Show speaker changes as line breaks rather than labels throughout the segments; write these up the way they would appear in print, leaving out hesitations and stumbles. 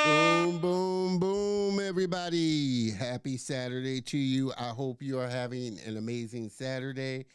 Boom, boom, boom, everybody. Happy Saturday to you. I hope you are having an amazing Saturday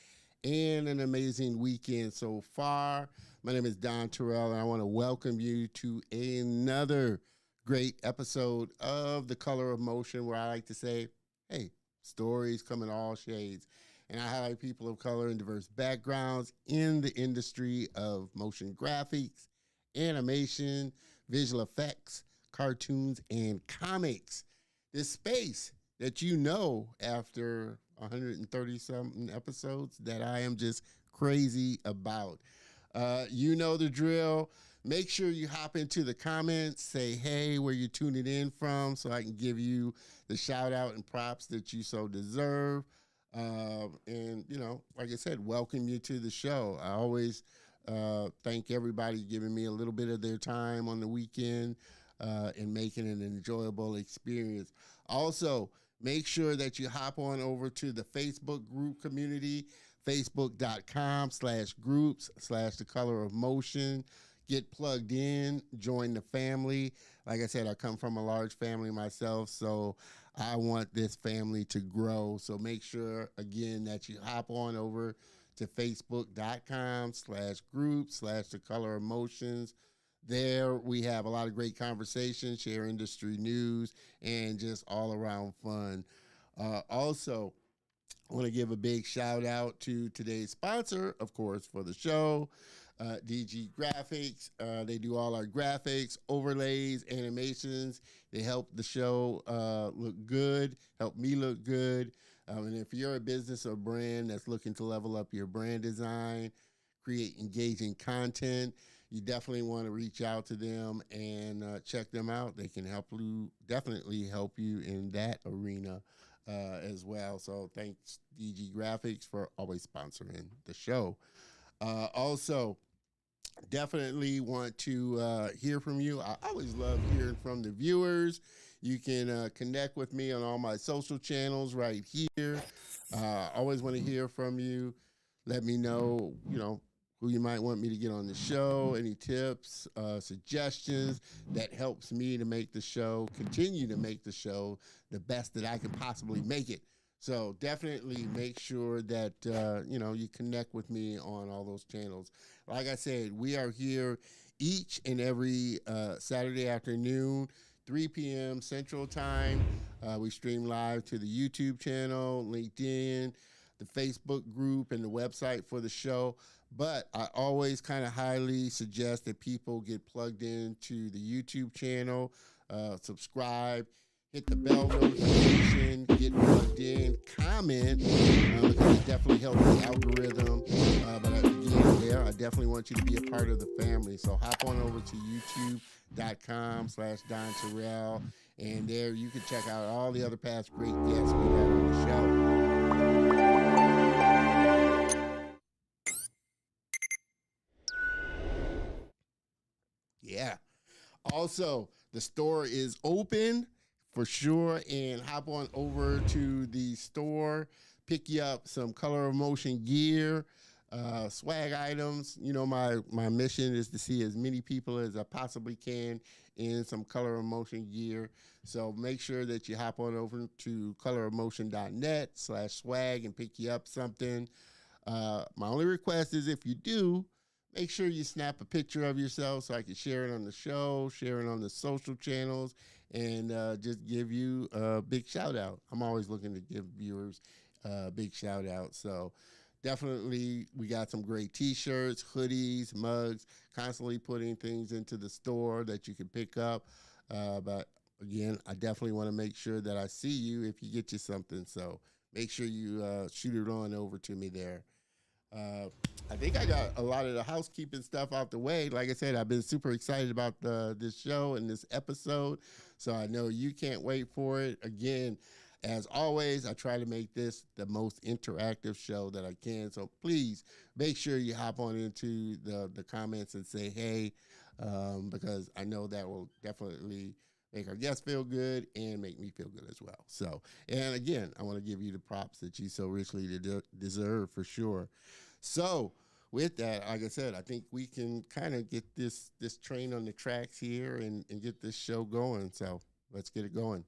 and an amazing weekend so far. My name is Don Terrell, and I want to welcome you to another great episode of The Color of Motion, where I like to say, hey, stories come in all shades. And I highlight people of color and diverse backgrounds in the industry of motion graphics, animation, visual effects, cartoons, and comics. This space that you know after 130 something episodes that I am just crazy about. You know the drill. Make sure you hop into the comments, say hey, where you're tuning in from, so I can give you the shout out and props that you so deserve. And, you know, like I said, welcome you to the show. I always thank everybody giving me a little bit of their time on the weekend and making it an enjoyable experience. Also, make sure that you hop on over to the Facebook group community, facebook.com/groups/the color of motion. Get plugged in, join the family. Like I said, I come from a large family myself, so I want this family to grow. So make sure, again, that you hop on over to facebook.com/groups/the color of motions. There we have a lot of great conversations, share industry news, and just all around fun. Also, I want to give a big shout out to today's sponsor, of course, for the show, DG Graphics. They do all our graphics, overlays, animations. They help the show look good, help me look good. And if you're a business or brand that's looking to level up your brand design, create engaging content, you definitely want to reach out to them and check them out. They can help you, definitely help you in that arena as well. So thanks, DG Graphics, for always sponsoring the show. Also, definitely want to hear from you. I always love hearing from the viewers. You can connect with me on all my social channels right here. Always want to hear from you. Let me know, who you might want me to get on the show, any tips, suggestions that helps me to make the show, continue to make the show the best that I can possibly make it. So definitely make sure that, you connect with me on all those channels. Like I said, we are here each and every Saturday afternoon, 3 p.m. Central Time. We stream live to the YouTube channel, LinkedIn, the Facebook group, and the website for the show. But I always kind of highly suggest that people get plugged into the YouTube channel, subscribe, hit the bell notification, get plugged in, comment, because it definitely helps the algorithm. But again, I definitely want you to be a part of the family. So hop on over to youtube.com/Don Terrell, and there you can check out all the other past great guests we had on the show. Yeah. Also, the store is open for sure, and hop on over to the store, pick you up some Color of Motion gear, swag items. My mission is to see as many people as I possibly can in some Color of Motion gear. So make sure that you hop on over to colorofmotion.net/swag and pick you up something. My only request is, if you do, make sure you snap a picture of yourself so I can share it on the show, share it on the social channels, and just give you a big shout out. I'm always looking to give viewers a big shout out. So definitely, we got some great t-shirts, hoodies, mugs, constantly putting things into the store that you can pick up. But again, I definitely want to make sure that I see you if you get you something. So make sure you shoot it on over to me there. I think I got a lot of the housekeeping stuff out the way. Like I said, I've been super excited about this show and this episode, so I know you can't wait for it. Again, as always, I try to make this the most interactive show that I can, so please make sure you hop on into the comments and say hey, because I know that will definitely make our guests feel good and make me feel good as well. So, and again, I want to give you the props that you so richly deserve for sure. So, with that, like I said, I think we can kind of get this train on the tracks here and get this show going. So let's get it going.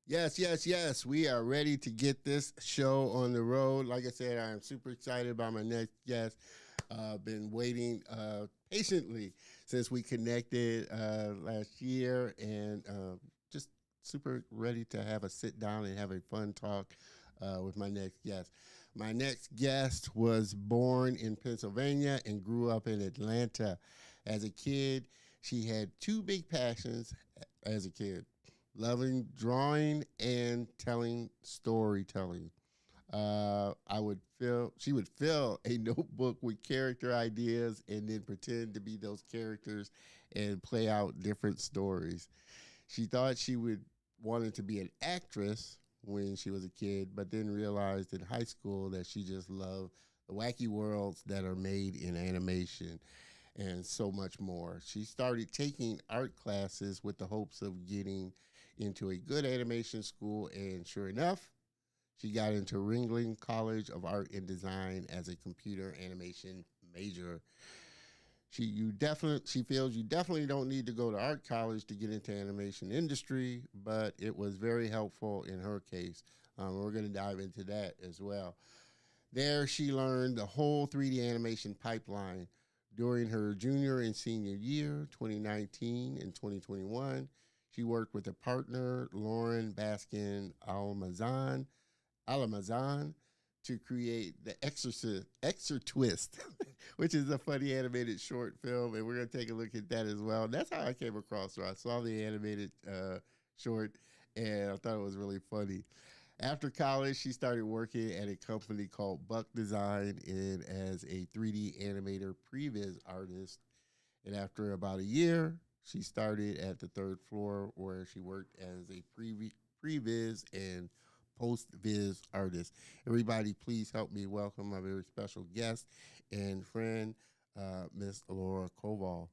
Yes, yes, yes. We are ready to get this show on the road. Like I said, I'm super excited about my next guest. Been waiting patiently since we connected last year, and just super ready to have a sit down and have a fun talk with my next guest. My next guest was born in Pennsylvania and grew up in Atlanta. As a kid, she had two big passions as a kid: loving drawing and telling storytelling. She would fill a notebook with character ideas and then pretend to be those characters and play out different stories. She thought she would wanted to be an actress when she was a kid, but then realized in high school that she just loved the wacky worlds that are made in animation and so much more. She started taking art classes with the hopes of getting into a good animation school, and sure enough, she got into Ringling College of Art and Design as a computer animation major. She feels you definitely don't need to go to art college to get into animation industry, but it was very helpful in her case. We're going to dive into that as well. There, she learned the whole 3D animation pipeline during her junior and senior year, 2019 and 2021. She worked with a partner, Loren Baskin Almazan, to create the Exortwist, which is a funny animated short film, and we're going to take a look at that as well. That's how I came across her. I saw the animated short, and I thought it was really funny. After college, she started working at a company called Buck Design and as a 3D animator Previs artist. And after about a year, she started at the third floor where she worked as a Previs and Postvis artist. Everybody, please help me welcome my very special guest and friend, Miss Laura Koval.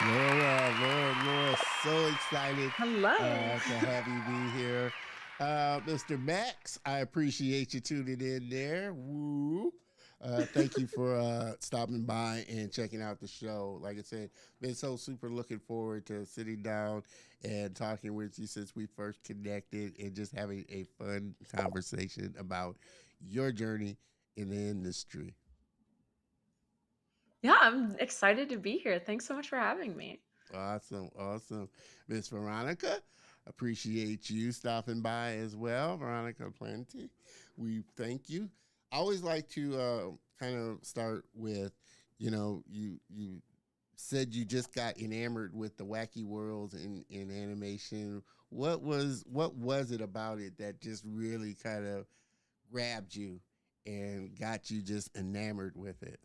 Laura, so excited
Hello.
to have you be here. Mr. Max, I appreciate you tuning in there. Woo. Thank you for stopping by and checking out the show. Like I said, been so super looking forward to sitting down and talking with you since we first connected and just having a fun conversation about your journey in the industry.
Yeah, I'm excited to be here. Thanks so much for having me.
Awesome, awesome. Miss Veronica, appreciate you stopping by as well. Veronica Plenty, we thank you. I always like to kind of start with, you said you just got enamored with the wacky worlds in animation. What was it about it that just really kind of grabbed you and got you just enamored with it?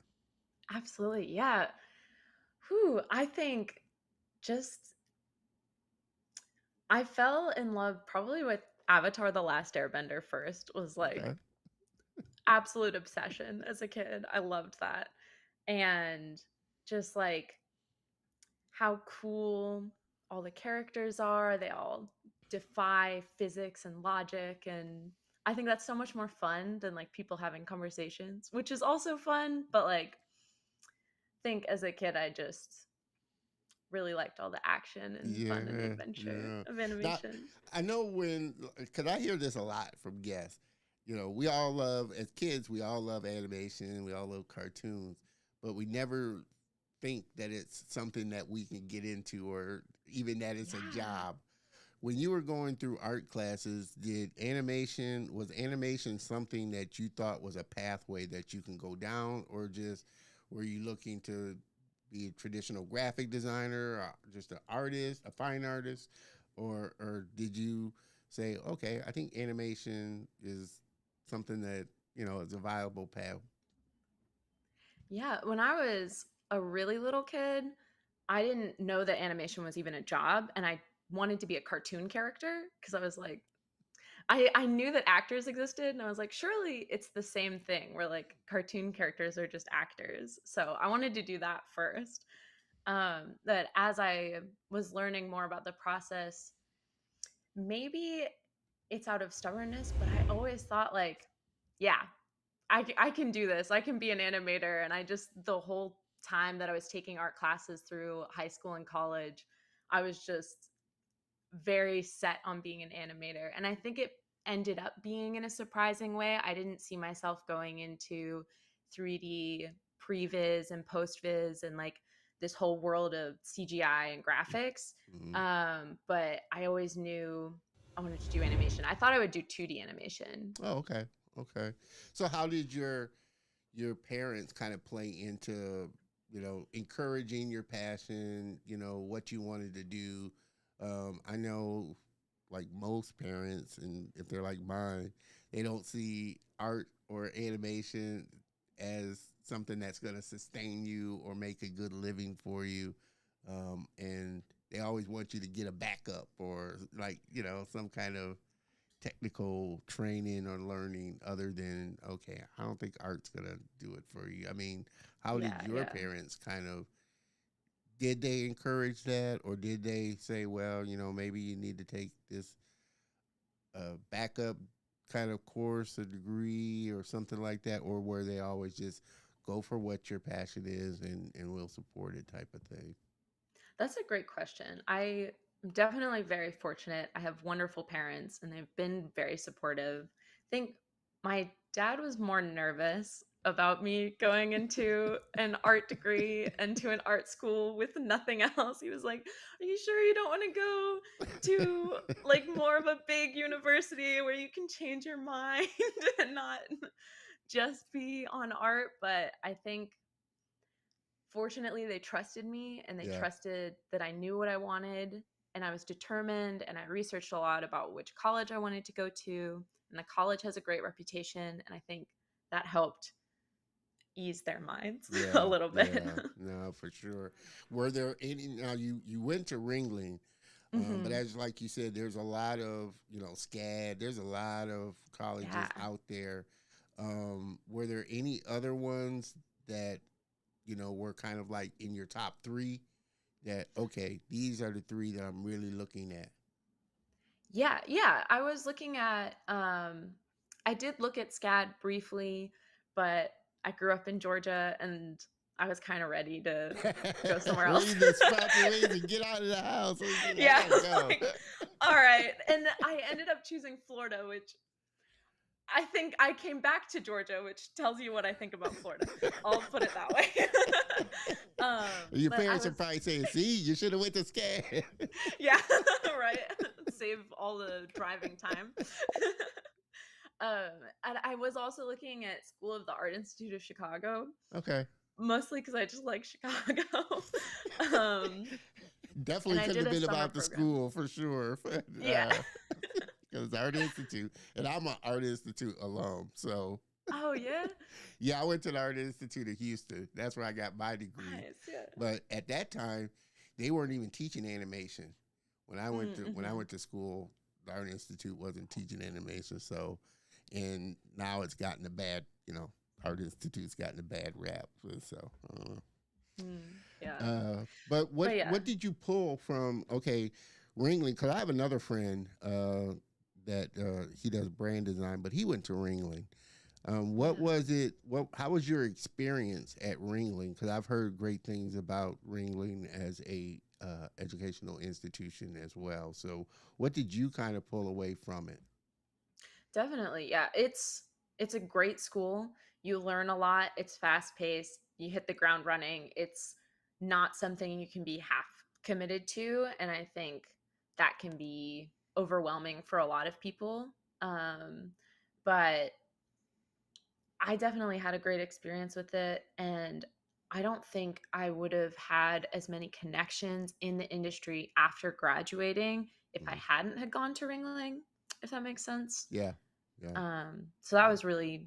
Absolutely. Yeah. Whew, I think just I fell in love probably with Avatar: The Last Airbender first. Was
Okay.
like absolute obsession as a kid. I loved that. And just like how cool all the characters are. They all defy physics and logic, and I think that's so much more fun than like people having conversations, which is also fun, but like think as a kid I just really liked all the action and fun and
Yeah,
adventure
yeah.
of
Now,
animation.
I know because I hear this a lot from guests. You know, we all love, as kids, we all love animation, we all love cartoons, but we never think that it's something that we can get into or even that it's a
Yeah.
job. When you were going through art classes, was animation something that you thought was a pathway that you can go down, or just were you looking to be a traditional graphic designer, or just an artist, a fine artist, or did you say, okay, I think animation is something that is a viable path?
Yeah, when I was a really little kid, I didn't know that animation was even a job, and I wanted to be a cartoon character because I was like, I knew that actors existed, and I was like, surely it's the same thing where like cartoon characters are just actors. So I wanted to do that first. That as I was learning more about the process, maybe it's out of stubbornness, but I always thought like, yeah, I can do this. I can be an animator. And I just, the whole time that I was taking art classes through high school and college, I was just very set on being an animator. And I think it ended up being in a surprising way. I didn't see myself going into 3D previs and postvis and like this whole world of CGI and graphics.
Mhm.
But I always knew I wanted to do animation. I thought I would do 2D animation.
Oh, okay, okay. So how did your parents kind of play into encouraging your passion, what you wanted to do? I know, like most parents, and if they're like mine, they don't see art or animation as something that's going to sustain you or make a good living for you, and they always want you to get a backup or like some kind of technical training or learning other than, okay, I don't think art's gonna do it for you. I mean, how did
Yeah,
your
yeah.
parents kind of, did they encourage that, or did they say, well, maybe you need to take this backup kind of course or degree or something like that, or were they always just go for what your passion is and we'll support it type of thing?
That's a great question. I am definitely very fortunate. I have wonderful parents and they've been very supportive. I think my dad was more nervous about me going into an art degree and to an art school with nothing else. He was like, "Are you sure you don't want to go to like more of a big university where you can change your mind and not just be on art?" But I think fortunately they trusted me and they
Yeah,
trusted that I knew what I wanted, and I was determined, and I researched a lot about which college I wanted to go to, and the college has a great reputation, and I think that helped ease their minds a
yeah,
little bit.
yeah. No, for sure. Were there any? Now you went to Ringling. But
Hmm.
as like you said, there's a lot of SCAD. There's a lot of colleges
Yeah.
out there. Were there any other ones that were kind of like in your top three? That, okay, these are the three that I'm really looking at.
Yeah, yeah. I was looking at I did look at SCAD briefly, but I grew up in Georgia and I was kind of ready to go somewhere else.
Ready to strap your wings and get out of the house. I
Yeah, I
gotta
was
go.
like, all right. And I ended up choosing Florida, which I think I came back to Georgia, which tells you what I think about Florida. I'll put it that way.
Your
But I
parents are
was,
probably saying, "See, you should have went to SCAD."
yeah, right. Save all the driving time. And I was also looking at School of the Art Institute of Chicago,
Okay.
mostly because I just like Chicago. um, and
Definitely
I
couldn't
did
have
a
been
summer
about the
program.
school for sure.
Yeah.
Because Art Institute, and I'm an Art Institute alum. So,
Oh yeah.
yeah, I went to the Art Institute of Houston. That's where I got my degree.
Nice. Yeah.
But at that time, they weren't even teaching animation. When I
Mm-hmm.
went to school, the Art Institute wasn't teaching animation. So, and now it's gotten a bad, Art Institute's gotten a bad rap. So, I don't know.
Yeah.
But
But yeah.
what did you pull from? Okay, Ringling. Because I have another friend that he does brand design, but he went to Ringling. What
Yeah.
was it? What? How was your experience at Ringling? Because I've heard great things about Ringling as a educational institution as well. So, what did you kind of pull away from it?
Definitely. Yeah. It's a great school. You learn a lot. It's fast paced. You hit the ground running. It's not something you can be half committed to, and I think that can be overwhelming for a lot of people. Um, but I definitely had a great experience with it, and I don't think I would have had as many connections in the industry after graduating if I
Mhm.
hadn't had gone to Ringling, if that makes sense.
Yeah, yeah.
So that was really,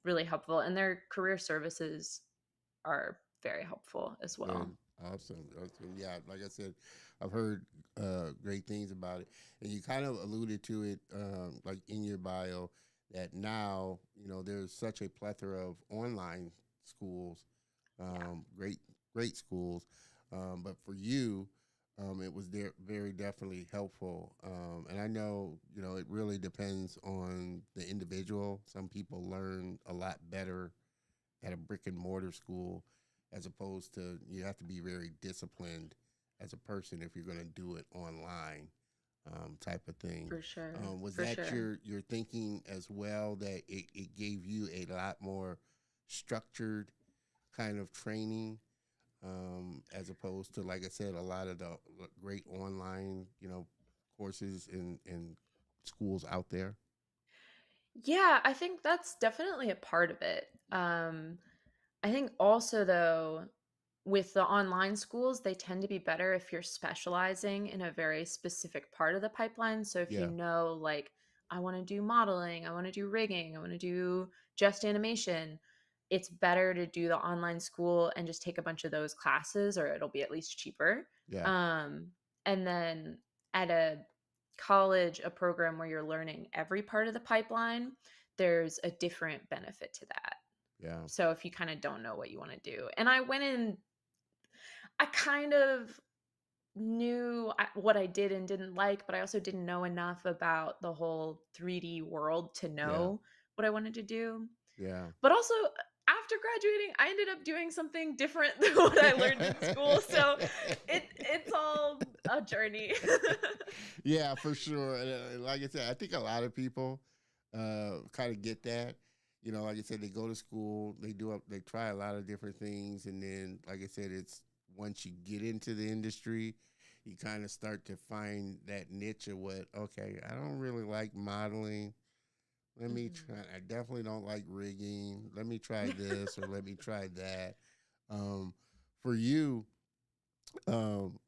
really helpful. And their career services are very helpful as
Good.
well.
Awesome. Awesome. Yeah, like I said, I've heard great things about it. And you kind of alluded to it, like in your bio, that now, there's such a plethora of online schools,
Yeah,
great, great schools. But for you, it was there very definitely helpful. And I know, it really depends on the individual. Some people learn a lot better at a brick and mortar school as opposed to you have to be very disciplined as a person if you're going to do it online type of thing.
for sure.
Was
For
that
sure.
your thinking as well, that it gave you a lot more structured kind of training as opposed to, like I said, a lot of the great online courses in schools out there?
Yeah, I think that's definitely a part of it. I think also, though, with the online schools, they tend to be better if you're specializing in a very specific part of the pipeline. So if you
Yeah,
know, like, I want to do modeling, I want to do rigging, I want to do just animation, it's better to do the online school and just take a bunch of those classes, or it'll be at least cheaper.
yeah,
Um, and then at a college, a program where you're learning every part of the pipeline, there's a different benefit to that.
yeah,
So if you kind of don't know what you want to do. And I went in, I kind of knew what I did and didn't like, but I also didn't know enough about the whole 3D world to
yeah,
know what I wanted to do.
yeah.
But also, after graduating, I ended up doing something different than what I learned in school. So it's all a journey.
Yeah, for sure. And, like I said, I think a lot of people kind of get that. Like I said, they go to school, they try a lot of different things, and then, like I said, it's once you get into the industry, you kind of start to find that niche of what. Okay, I don't really like modeling. Let me
Mhm.
try. I definitely don't like rigging. Let me try this or let me try that. Um, for you, um,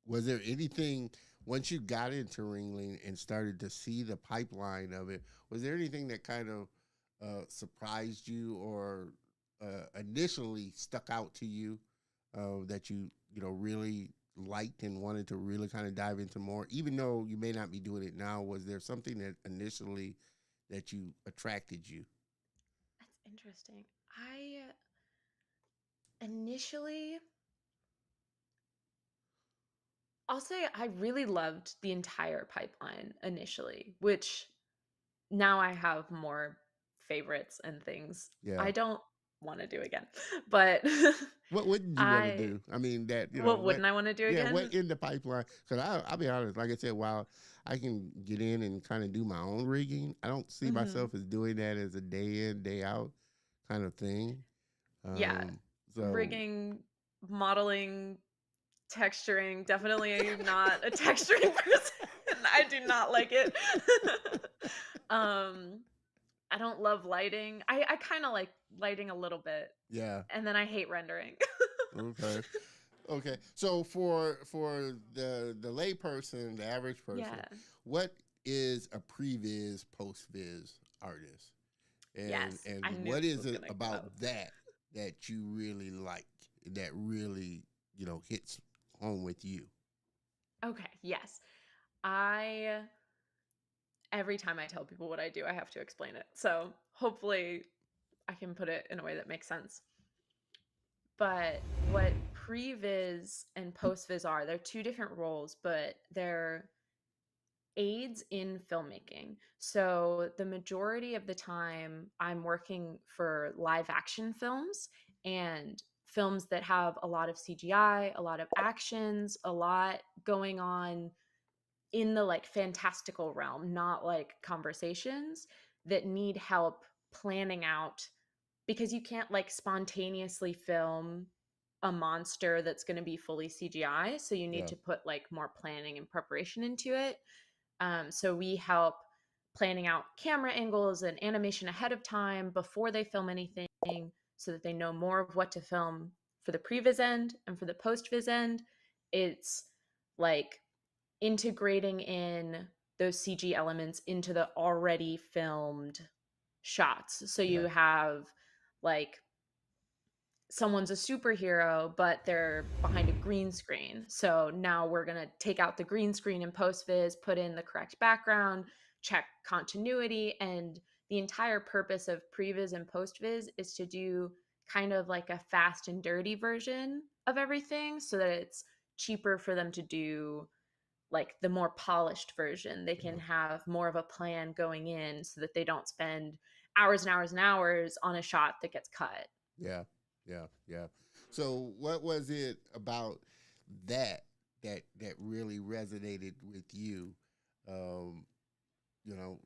was there anything once you got into Ringling and started to see the pipeline of it? Was there anything that kind of surprised you or initially stuck out to you that you really liked and wanted to really kind of dive into more? Even though you may not be doing it now, was there something that initially that you attracted you?
That's interesting. I initially, I'll say I really loved the entire pipeline initially, which now I have more favorites and things
Yeah.
I don't want to do again. But
What wouldn't you want to
I
do? I mean, that
what
what?
wouldn't I want to do
Yeah, what
again?
in the pipeline? Because I'll be honest, like I said, while I can get in and kind of do my own rigging, I don't see
Hmm.
myself as doing that as a day in day out kind of thing.
Yeah,
Um, so
rigging, modeling, texturing, definitely not a texturing person. I do not like it. um I don't love lighting. I kind of like lighting a little bit,
Yeah.
and then I hate rendering.
Okay. Okay. So for the lay person, the average person,
Yeah.
what is a previs postvis artist?
Yes,
And
I knew
what
this
is
was
it
gonna come
about
out.
that you really like, that really, hits home with you?
Okay, yes. I every time I tell people what I do, I have to explain it. So, hopefully I can put it in a way that makes sense. But what previs and postvis are, they're two different roles, but they're aids in filmmaking. So the majority of the time I'm working for live action films and films that have a lot of CGI, a lot of actions, a lot going on in the like fantastical realm, not like conversations that need help planning out, because you can't like spontaneously film a monster that's going to be fully CGI. So you need
Yeah.
to put like more planning and preparation into it. So we help planning out camera angles and animation ahead of time before they film anything, so that they know more of what to film for the previs end and for the postvis end. It's like integrating in those CG elements into the already filmed shots. So
Yeah.
you have like someone's a superhero, but they're behind a green screen. So now we're going to take out the green screen in postvis, put in the correct background, check continuity. And the entire purpose of previs and postvis is to do kind of like a fast and dirty version of everything, so that it's cheaper for them to do like the more polished version. They can
Yeah.
have more of a plan going in, so that they don't spend hours and hours and hours on a shot that gets cut.
Yeah. Yeah. Yeah. So what was it about that that really resonated with you? Um, you know,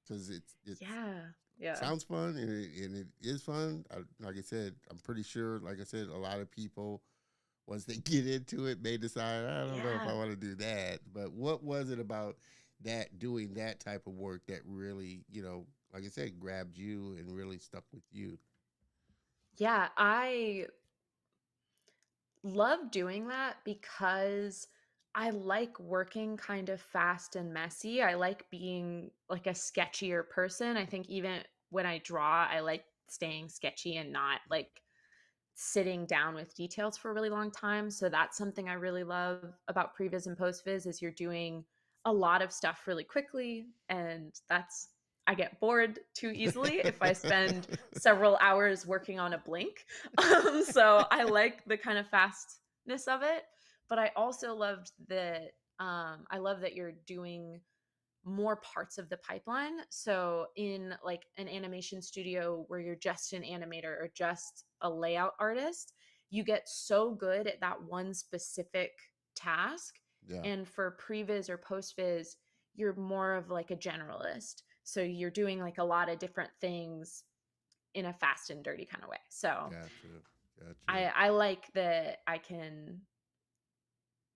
because it
Yeah. Yeah.
sounds fun, and it is fun. Like I said, I'm pretty sure, like I said, a lot of people, once they get into it, may decide, I don't know if I
Yeah.
want to do that. But what was it about that, doing that type of work, that really, like I said, grabbed you and really stuck with you?
Yeah. I love doing that because I like working kind of fast and messy. I like being like a sketchier person. I think even when I draw, I like staying sketchy and not like sitting down with details for a really long time. So that's something I really love about previs and postvis, is you're doing a lot of stuff really quickly, and that's I get bored too easily if I spend several hours working on a blink. So I like the kind of fastness of it, but I also loved that I love that you're doing more parts of the pipeline. So in like an animation studio where you're just an animator or just a layout artist, you get so good at that one specific task.
Yeah.
And for previs or postvis, you're more of like a generalist. So you're doing like a lot of different things in a fast and dirty kind of way. So
Gotcha. Gotcha.
I like that I can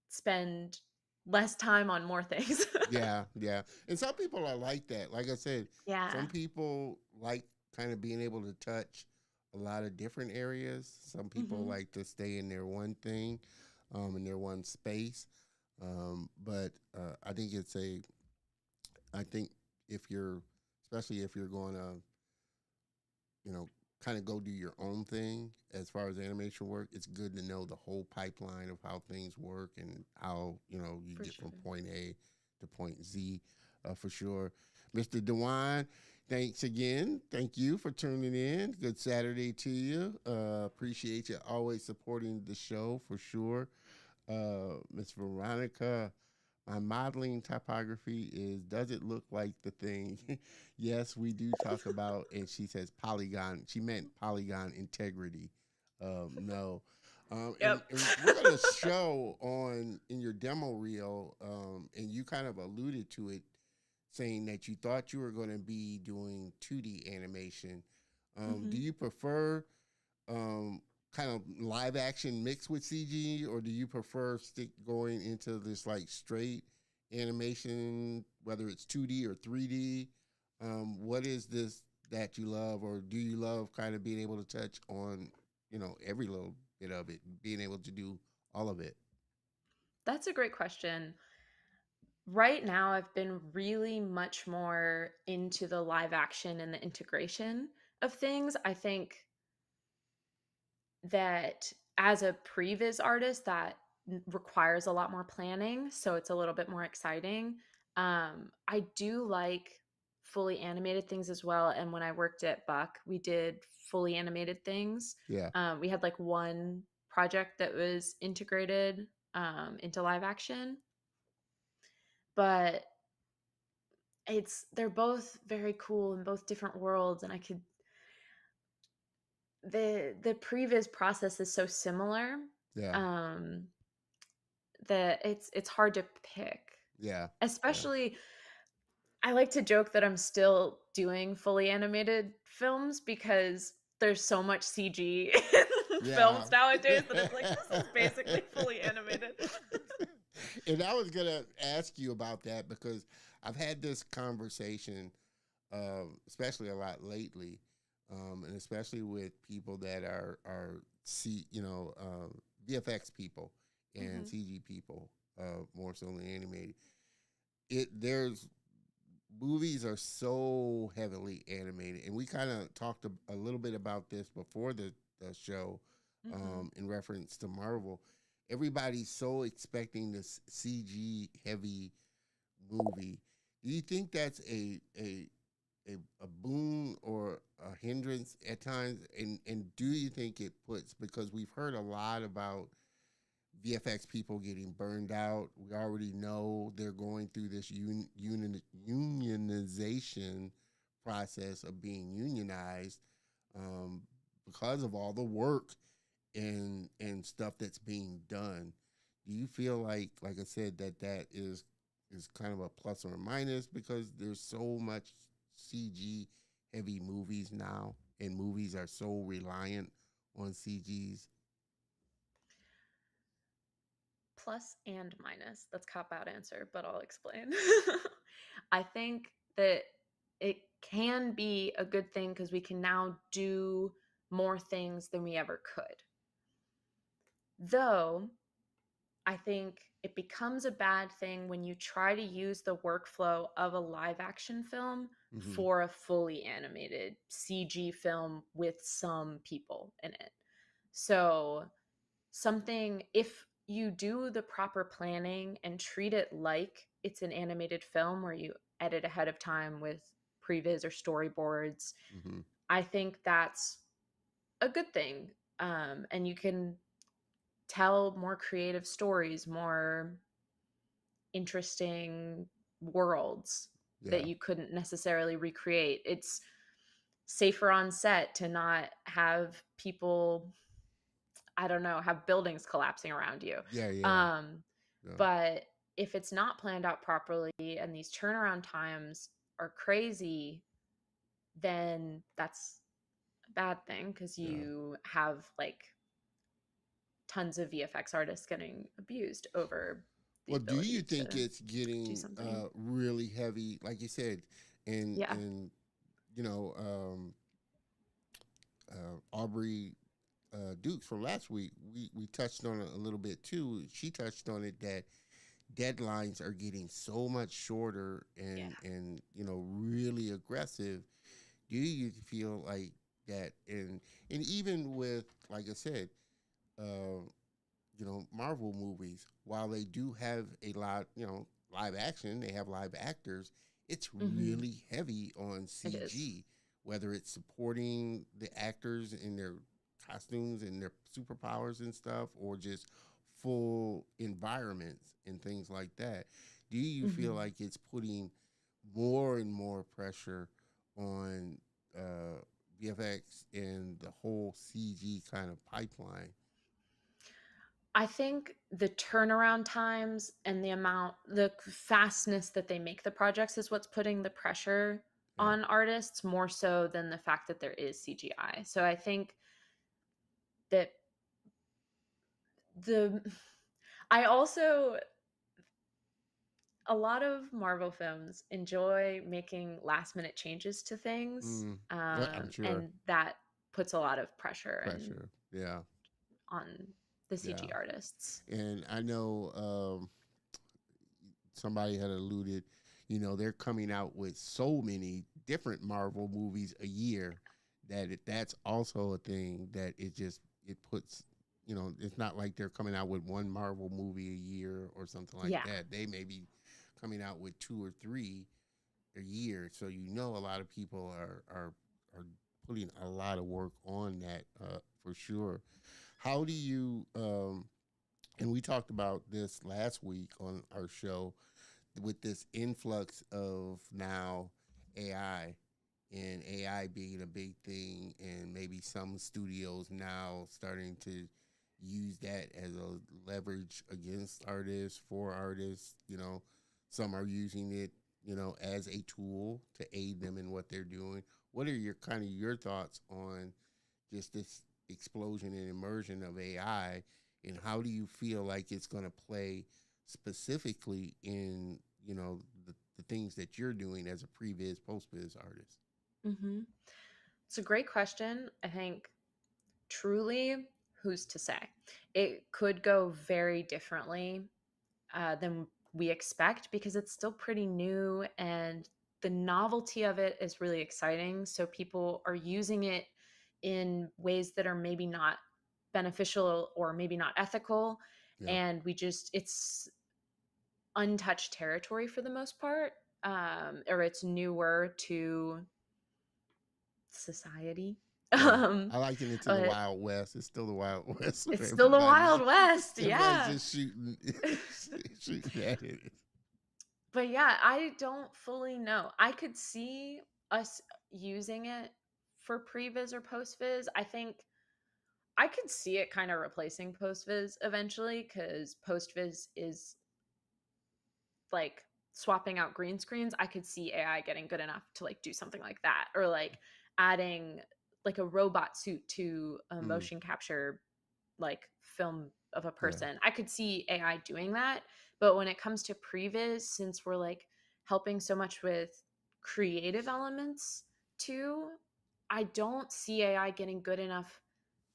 spend less time on more things.
Yeah, yeah. And some people are like that. Like I said, some
Yeah.
people like kind of being able to touch a lot of different areas. Some people
Hmm.
like to stay in their one thing, in their one space. But I think I think if you're, especially if you're going to, you know, kind of go do your own thing as far as animation work, it's good to know the whole pipeline of how things work and how, you
For
get from
sure.
point A to point Z, for sure. Mr. DeWine, thanks again. Thank you for tuning in. Good Saturday to you. Appreciate you always supporting the show, for sure. Miss Veronica, my modeling typography is, does it look like the thing? Yes, we do talk about, and she says polygon. She meant polygon integrity. No.
Yep.
And we're going to show on in your demo reel, and you kind of alluded to it, saying that you thought you were going to be doing 2D animation. Do
Hmm.
you prefer um, kind of live action mixed with CG, or do you prefer stick going into this like straight animation, whether it's 2D or 3D? What is this that you love, or do you love kind of being able to touch on, every little bit of it, being able to do all of it?
That's a great question. Right now, I've been really much more into the live action and the integration of things. I think that as a previs artist, that requires a lot more planning, so it's a little bit more exciting. I do like fully animated things as well, and when I worked at Buck, we did fully animated things.
Yeah,
We had like one project that was integrated into live action, but they're both very cool in both different worlds, and I could the previs process is so similar,
yeah,
um that it's hard to pick.
yeah, yeah,
Especially, I like to joke that I'm still doing fully animated films because there's so much CG in
yeah.
films nowadays that it's like, this is basically fully animated.
And I was gonna ask you about that because I've had this conversation, especially a lot lately, and especially with people that are VFX people and
Mhm.
CG people, more so than animated. There's movies are so heavily animated, and we kind of talked a little bit about this before the show,
Mhm.
in reference to Marvel. Everybody's so expecting this CG heavy movie. Do you think that's a boon or a hindrance at times? And do you think it puts, because we've heard a lot about VFX people getting burned out. We already know they're going through this unionization process of being unionized, um, because of all the work and stuff that's being done. Do you feel like I said, that is kind of a plus or a minus because there's so much CG heavy movies now, and movies are so reliant on CGs?
Plus and minus. That's cop out answer, but I'll explain. I think that it can be a good thing because we can now do more things than we ever could. Though I think it becomes a bad thing when you try to use the workflow of a live action film
Mm-hmm.
for a fully animated CG film with some people in it. So, if you do the proper planning and treat it like it's an animated film where you edit ahead of time with previs or storyboards,
Mm-hmm.
I think that's a good thing. And you can tell more creative stories, more interesting worlds that
Yeah.
you couldn't necessarily recreate. It's safer on set to not have people, I don't know, have buildings collapsing around you.
Yeah. Yeah.
Um,
Yeah.
but if it's not planned out properly and these turnaround times are crazy, then that's a bad thing because
Yeah.
you have like tons of VFX artists getting abused over the
Well, do you
ability to
think it's
do
getting
something.
really heavy, like you said,
Yeah.
and you know, Aubrey Dukes from last week, we touched on it a little bit too. She touched on it that deadlines are getting so much shorter
Yeah.
and really aggressive. Do you feel like that? And even with, like I said, uh, Marvel movies, while they do have a lot, live action, they have live actors, it's
Hmm.
really heavy on
It is.
CG, whether it's supporting the actors in their costumes and their superpowers and stuff, or just full environments and things like that. Do you feel
Hmm.
like it's putting more and more pressure on VFX and the whole CG kind of pipeline?
I think the turnaround times and the fastness that they make the projects is what's putting the pressure
Yeah.
on artists more so than the fact that there is CGI. So I think that the I also a lot of Marvel films enjoy making last minute changes to things,
Mm, I'm sure.
and that puts a lot of pressure and
Pressure. Yeah.
on the CG
Yeah.
artists.
And I know somebody had alluded, they're coming out with so many different Marvel movies a year that that's also a thing that it puts, it's not like they're coming out with one Marvel movie a year or something like
Yeah.
that. They may be coming out with two or three a year. So a lot of people are putting a lot of work on that for sure. How do you and we talked about this last week on our show with this influx of now AI and AI being a big thing, and maybe some studios now starting to use that as a leverage against artists, for artists. Some are using it, as a tool to aid them in what they're doing. What are your thoughts on just this explosion and immersion of AI, and how do you feel like it's going to play specifically in the things that you're doing as a previs postvis artist?
Hmm. It's a great question. I think truly, who's to say? It could go very differently than we expect because it's still pretty new and the novelty of it is really exciting. So people are using it in ways that are maybe not beneficial or maybe not ethical.
Yeah,
And it's untouched territory for the most part, or it's newer to society.
yeah.
Um,
I liken it to the
but
Wild West. It's still the Wild West
it's
where
still the Wild West.
everybody's
Yeah.
just shooting shooting at it.
But yeah, I don't fully know. I could see us using it for previs or postvis. I think I could see it kind of replacing postvis eventually because postvis is like swapping out green screens. I could see AI getting good enough to like do something like that, or like adding like a robot suit to a
Mm,
motion capture like film of a
yeah,
person. I could see AI doing that. But when it comes to previs, since we're like helping so much with creative elements too, I don't see AI getting good enough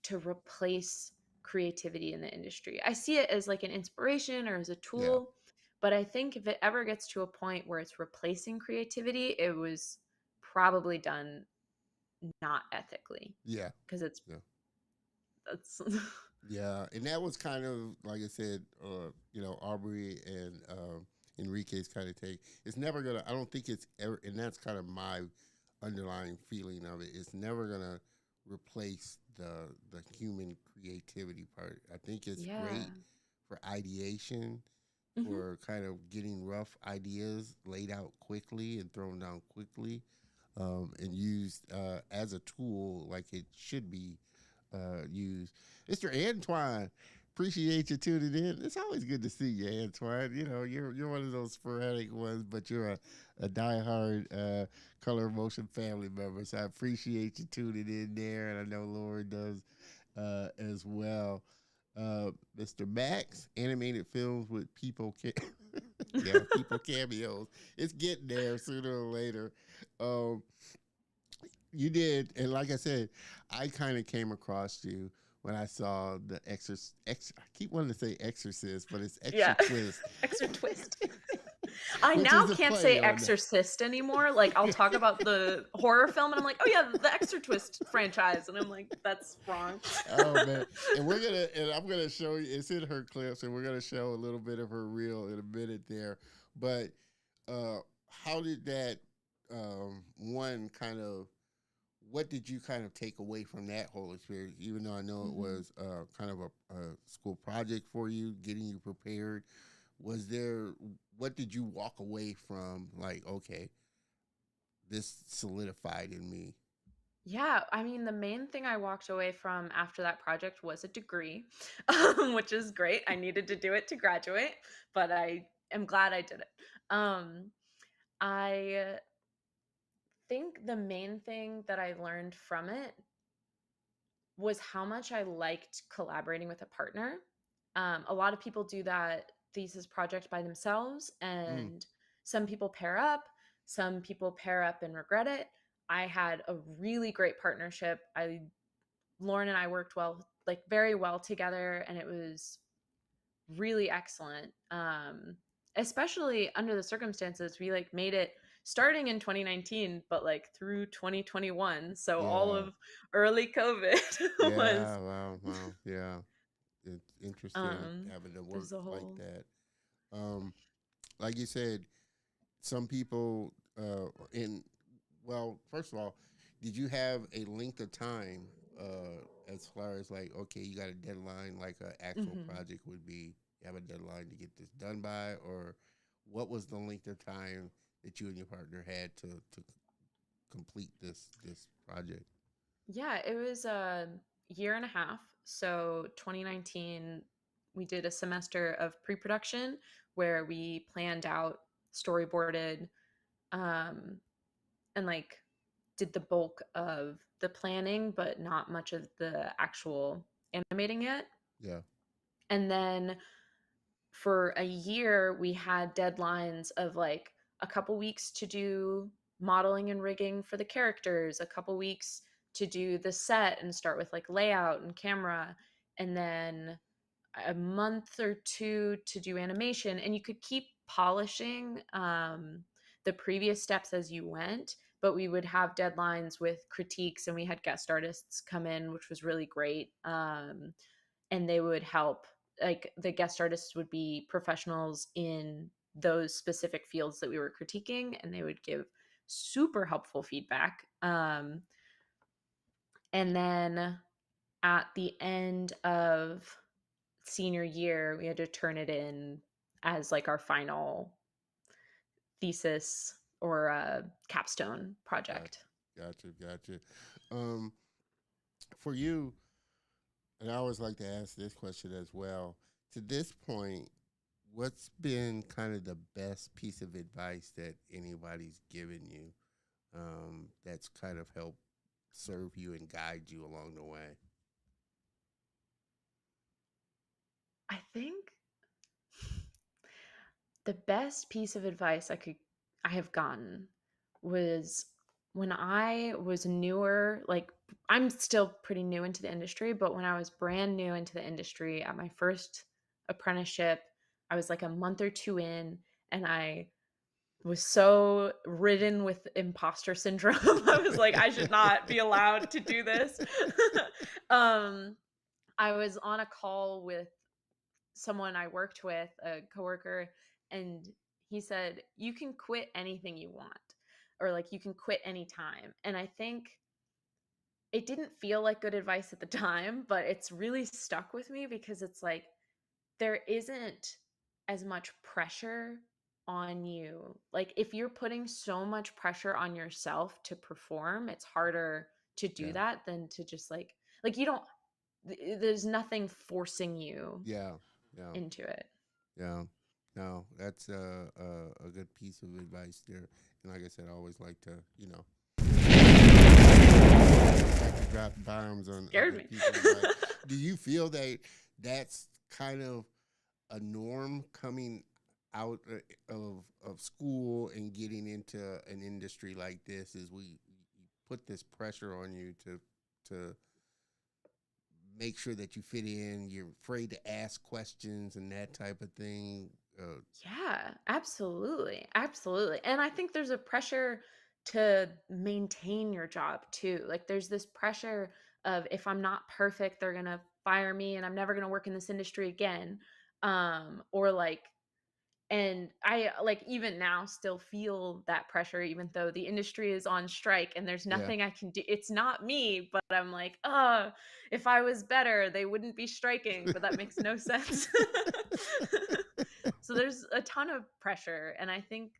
to replace creativity in the industry. I see it as like an inspiration or as a
yeah,
tool, but I think if it ever gets to a point where it's replacing creativity, it was probably done not ethically
yeah,
because it's
yeah.
that's
Yeah, and that was kind of like I said, Aubrey and Enrique's kind of take. It's never gonna. I don't think it's ever, and that's kind of my underlying feeling of it. It's never gonna replace the human creativity part. I think it's
yeah.
great for ideation,
Hmm.
for kind of getting rough ideas laid out quickly and thrown down quickly, and used as a tool like it should be used. Mr. Antoine, appreciate you tuning in. It's always good to see you, Antoine. You're one of those sporadic ones, but you're a diehard Color Motion family member. So I appreciate you tuning in there, and I know Laura does as well. Mr. Max, animated films with yeah, people cameos. It's getting there sooner or later. Um, you did, and like I said, I kind of came across you when I saw the Exorcist. I keep wanting to say Exorcist, but it's
Yeah.
Exortwist,
Exortwist. I
which
now
is a
can't say
play on
Exorcist anymore. Like I'll talk about the horror film and I'm like, "Oh yeah, the Exortwist franchise." And I'm like, "That's wrong."
Oh man, and I'm gonna show you. It's in her clips, and we're gonna show a little bit of her reel in a minute there. But how did that one kind of? What did you kind of take away from that whole experience? Even though I know it
Mhm.
was kind of a school project for you, getting you prepared, was there? What did you walk away from? Like, okay, this solidified in me.
Yeah, I mean, the main thing I walked away from after that project was a degree, which is great. I needed to do it to graduate, but I am glad I did it. Um, I think the main thing that I learned from it was how much I liked collaborating with a partner. A lot of people do that thesis project by themselves,
Mm.
and some people pair up, some people pair up and regret it. I had a really great partnership. Lauren and I worked well, like very well together, and it was really excellent. Especially under the circumstances, we like made it starting in 2019, but like through 2021. So all
Yeah.
of early COVID was
Yeah. Wow. Wow. Yeah. It's interesting having to work
there's a
like
whole
that. Um, like you said, some people in well, first of all, did you have a length of time as far as like, okay, you got a deadline like an actual
Mhm.
project would be, you have a deadline to get this done by, or what was the length of time that you and your partner had to complete this project?
Yeah, it was a year and a half. So 2019, we did a semester of pre-production where we planned out, storyboarded, um, and like did the bulk of the planning, but not much of the actual animating yet.
Yeah.
And then for a year, we had deadlines of like a couple weeks to do modeling and rigging for the characters, a couple weeks to do the set and start with like layout and camera, and then a month or two to do animation. And you could keep polishing the previous steps as you went, but we would have deadlines with critiques, and we had guest artists come in, which was really great. And they would help, like the guest artists would be professionals in those specific fields that we were critiquing, and they would give super helpful feedback. And then at the end of senior year, we had to turn it in as like our final thesis or a capstone
Gotcha.
project.
Gotcha. Gotcha. Um, for you, and I always like to ask this question as well. To this point, what's been kind of the best piece of advice that anybody's given you that's kind of helped serve you and guide you along the way?
I think the best piece of advice I have gotten was when I was newer, like I'm still pretty new into the industry, but when I was brand new into the industry at my first apprenticeship, I was like a month or two in, and I was so ridden with imposter syndrome. I was like, I should not be allowed to do this. um, I was on a call with someone I worked with, a coworker, and he said, "You can quit anything you want, or like you can quit anytime." And I think it didn't feel like good advice at the time, but it's really stuck with me because it's like there isn't as much pressure on you. Like if you're putting so much pressure on yourself to perform, it's harder to do
Yeah.
that than to just like you don't there's nothing forcing you
Yeah. Yeah.
into it.
Yeah. No, that's a good piece of advice there. And like I said, I always like to, like to drop bombs on
Scared
other
me.
people's advice. Do you feel that that's kind of a norm coming out of school and getting into an industry like this? Is we put this pressure on you to make sure that you fit in. You're afraid to ask questions and that type of thing.
Yeah, absolutely. Absolutely. And I think there's a pressure to maintain your job too. Like there's this pressure of if I'm not perfect, they're going to fire me and I'm never going to work in this industry again. Or like and I like even now still feel that pressure even though the industry is on strike and there's
Yeah,
nothing I can do. It's not me, but I'm like, "Oh, if I was better, they wouldn't be striking," but that makes no sense. So there's a ton of pressure, and I think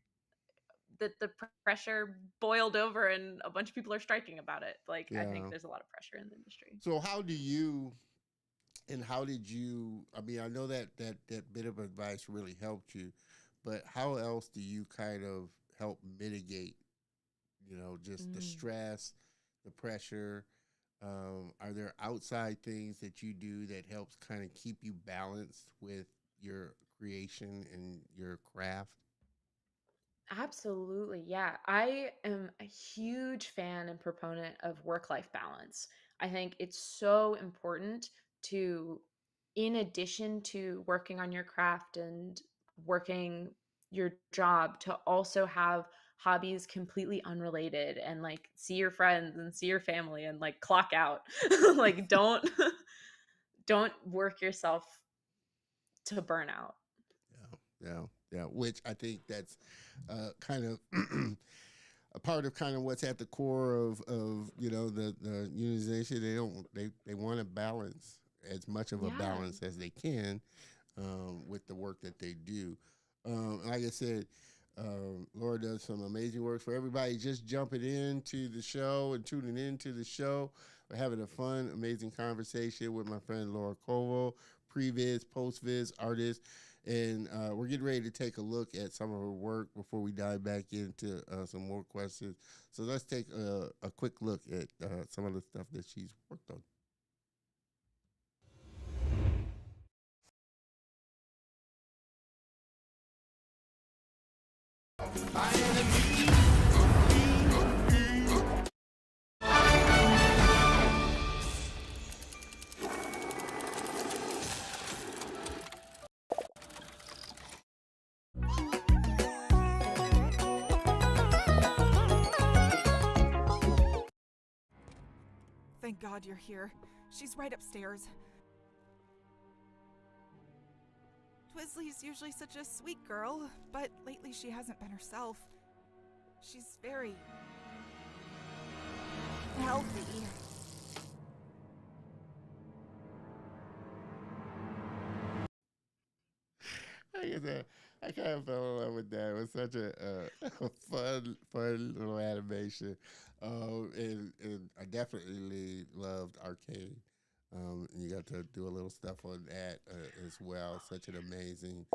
that the pressure boiled over and a bunch of people are striking about it. Like I think
yeah.
there's a lot of pressure in the industry.
So how do you and how did you? I mean, I know that bit of advice really helped you, but how else do you kind of help mitigate? Just the
Mm.
stress, the pressure. Are there outside things that you do that helps kind of keep you balanced with your creation and your craft?
Absolutely. Yeah. I am a huge fan and proponent of work life balance. I think it's so important to, in addition to working on your craft and working your job, to also have hobbies completely unrelated and like see your friends and see your family and like clock out. Like don't work yourself to burnout.
Yeah, yeah. Which I think that's kind of a part of kind of what's at the core of the unionization. They want to balance as much of a
Yeah.
balance as they can with the work that they do. Like I said, Laura does some amazing work for everybody. Just jumping into the show and tuning into the show. We're having a fun, amazing conversation with my friend Laura Koval, Previs, Postvis Artist. And we're getting ready to take a look at some of her work before we dive back into some more questions. So let's take a quick look at some of the stuff that she's worked on.
Thank God you're here. She's right upstairs. Twizzly's usually such a sweet girl, but lately she hasn't been herself. She's very healthy.
I guess I kind of fell in love with that. It was such a fun little animation, and I definitely loved Arcade. And you got to do a little stuff on that as well. Such an amazing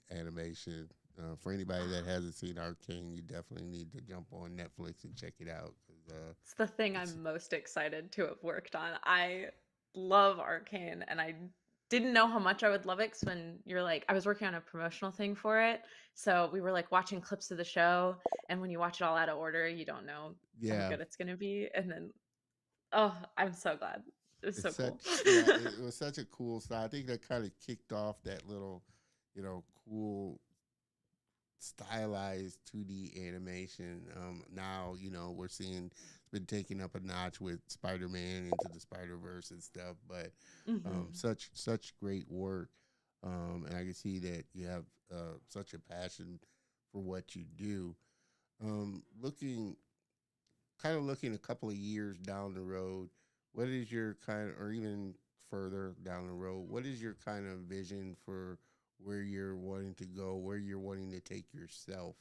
animation. For anybody that hasn't seen Arcane, you definitely need to jump on Netflix and check it out. 'Cause,
It's the thing
it's
I'm most excited to have worked on. I love Arcane, and I didn't know how much I would love it, 'cause when you're like, I was working on a promotional thing for it, so we were like watching clips of the show, and when you watch it all out of order, you don't know how
yeah,
good it's gonna be. And then, oh, I'm so glad. It was
it's
so
such
cool.
yeah, it was such a cool style. I think that kind of kicked off that little, cool stylized 2D animation. Now, we're seeing it's been taken up a notch with Spider-Man into the Spider-Verse and stuff, but
Hmm.
such great work. And I can see that you have such a passion for what you do. Looking looking a couple of years down the road, what is your or even further down the road, what is your kind of vision for where you're wanting to go, where you're wanting to take yourself?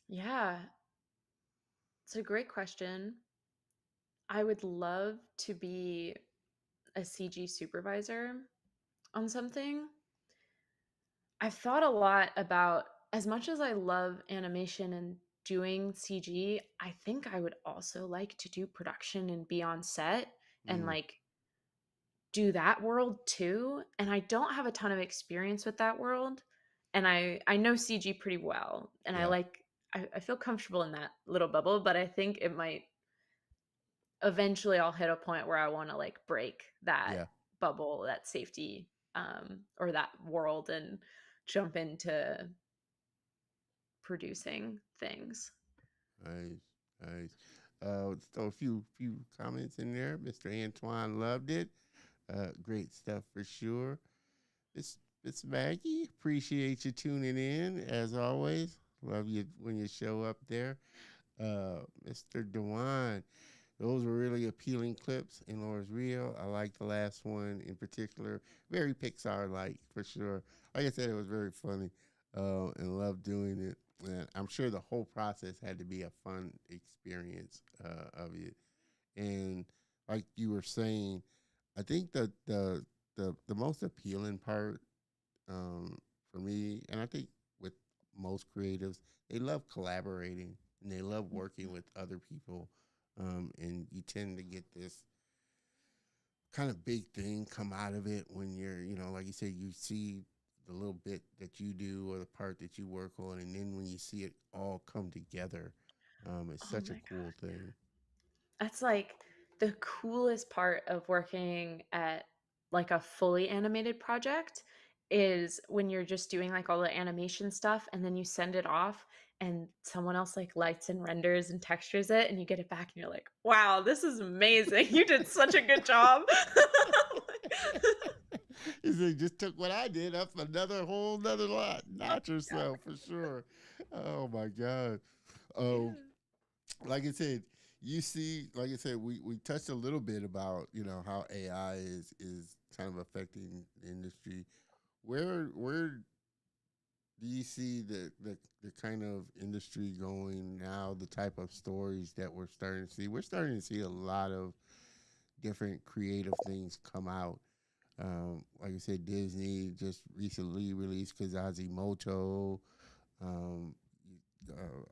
Yeah, it's a great question. I would love to be a CG supervisor on something. I've thought a lot about, as much as I love animation and doing CG, I think I would also like to do production and be on set and
Mm,
like do that world too. And I don't have a ton of experience with that world. And I know CG pretty well. And
yeah,
I feel comfortable in that little bubble, but I think it might eventually I'll hit a point where I want to like break that
yeah.
bubble, that safety, or that world, and jump into producing things.
Nice, nice. So a few comments in there. Mr. Antoine loved it. Great stuff for sure. Miss Maggie, appreciate you tuning in as always. Love you when you show up there. Mr. Dewan, those were really appealing clips in Laura's Reel. I like the last one in particular. Very Pixar-like for sure. Like I said, it was very funny and loved doing it. And I'm sure the whole process had to be a fun experience of it. And like you were saying, I think that the most appealing part for me, and I think with most creatives, they love collaborating and they love working with other people, and you tend to get this kind of big thing come out of it when you're, like you said, you see the little bit that you do or the part that you work on, and then when you see it all come together, it's
Oh
such a
my
cool
God.
thing.
That's like the coolest part of working at like a fully animated project is when you're just doing like all the animation stuff and then you send it off and someone else like lights and renders and textures it and you get it back and you're like, wow, this is amazing. You did such a good job.
It just took what I did up another whole another lot,
Oh
notch or
my God.
so for sure. Oh my God. Oh,
Yeah.
like I said, you see, like I said, we touched a little bit about how AI is kind of affecting the industry. Where do you see the kind of industry going now? The type of stories that we're starting to see. We're starting to see a lot of different creative things come out. Like I said, Disney just recently released Kazazimoto. Um,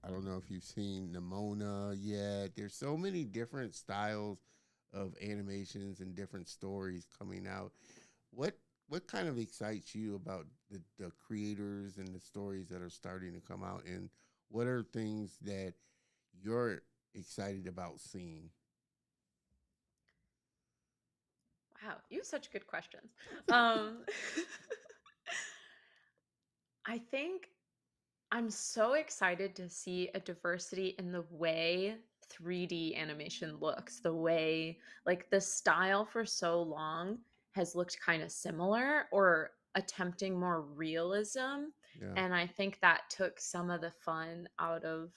I don't know if you've seen Nimona yet. There's so many different styles of animations and different stories coming out. What what kind of excites you about the creators and the stories that are starting to come out, and what are things that you're excited about seeing?
Wow, you have such good questions. Um, I think I'm so excited to see a diversity in the way 3D animation looks. The way, like, the style for so long has looked kind of similar or attempting more realism.
Yeah,
And I think that took some of the fun out of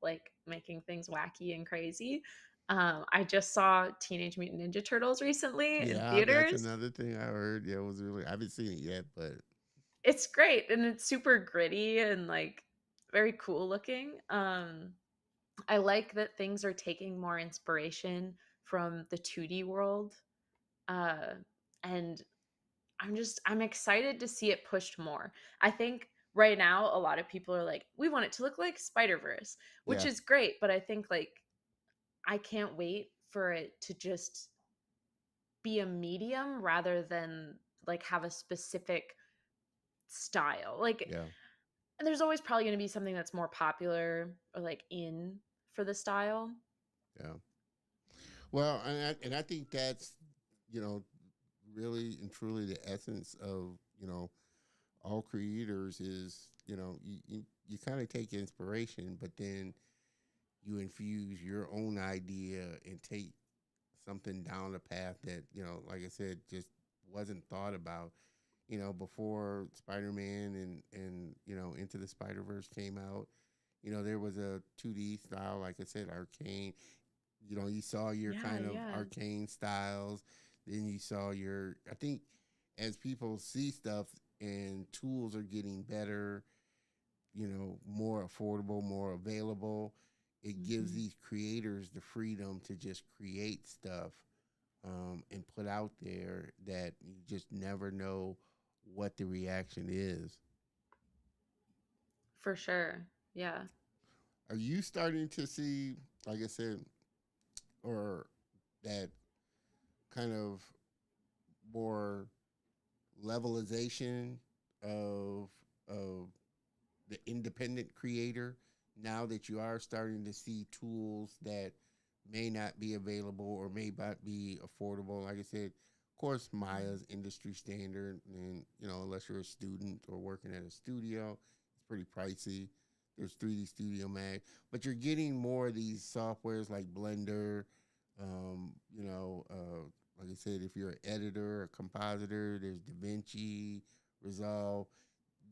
like making things wacky and crazy. I just saw Teenage Mutant Ninja Turtles recently in
yeah, that's
theaters.
another thing I heard. Yeah, it was really. I haven't seen it yet, but
It's great and it's super gritty and like very cool looking. I like that things are taking more inspiration from the 2D world. Uh, and I'm excited to see it pushed more. I think right now a lot of people are like, we want it to look like Spider-Verse, which
yeah,
is great, but I think like I can't wait for it to just be a medium rather than like have a specific style. Like
yeah,
there's always probably going to be something that's more popular or like in for the style.
yeah. Well, and I think that's you know really and truly the essence of all creators is you kind of take inspiration, but then you infuse your own idea and take something down a path that like I said, just wasn't thought about. Before Spider-Man and Into the Spider-Verse came out, there was a 2D style, like I said, arcane. You saw your
Yeah,
kind of
yeah.
arcane styles. Then you saw your, I think, as people see stuff and tools are getting better, more affordable, more available, it gives
Hmm.
these creators the freedom to just create stuff and put out there that you just never know what the reaction is.
For sure. Yeah.
Are you starting to see, like I said, or that kind of more levelization of of the independent creator now that you are starting to see tools that may not be available or may not be affordable? Like I said, of course,
Mhm.
Maya's industry standard, and unless you're a student or working at a studio, it's pretty pricey. There's 3D Studio Mag, but you're getting more of these softwares like Blender. Like I said, if you're an editor, a compositor, there's DaVinci, Resolve.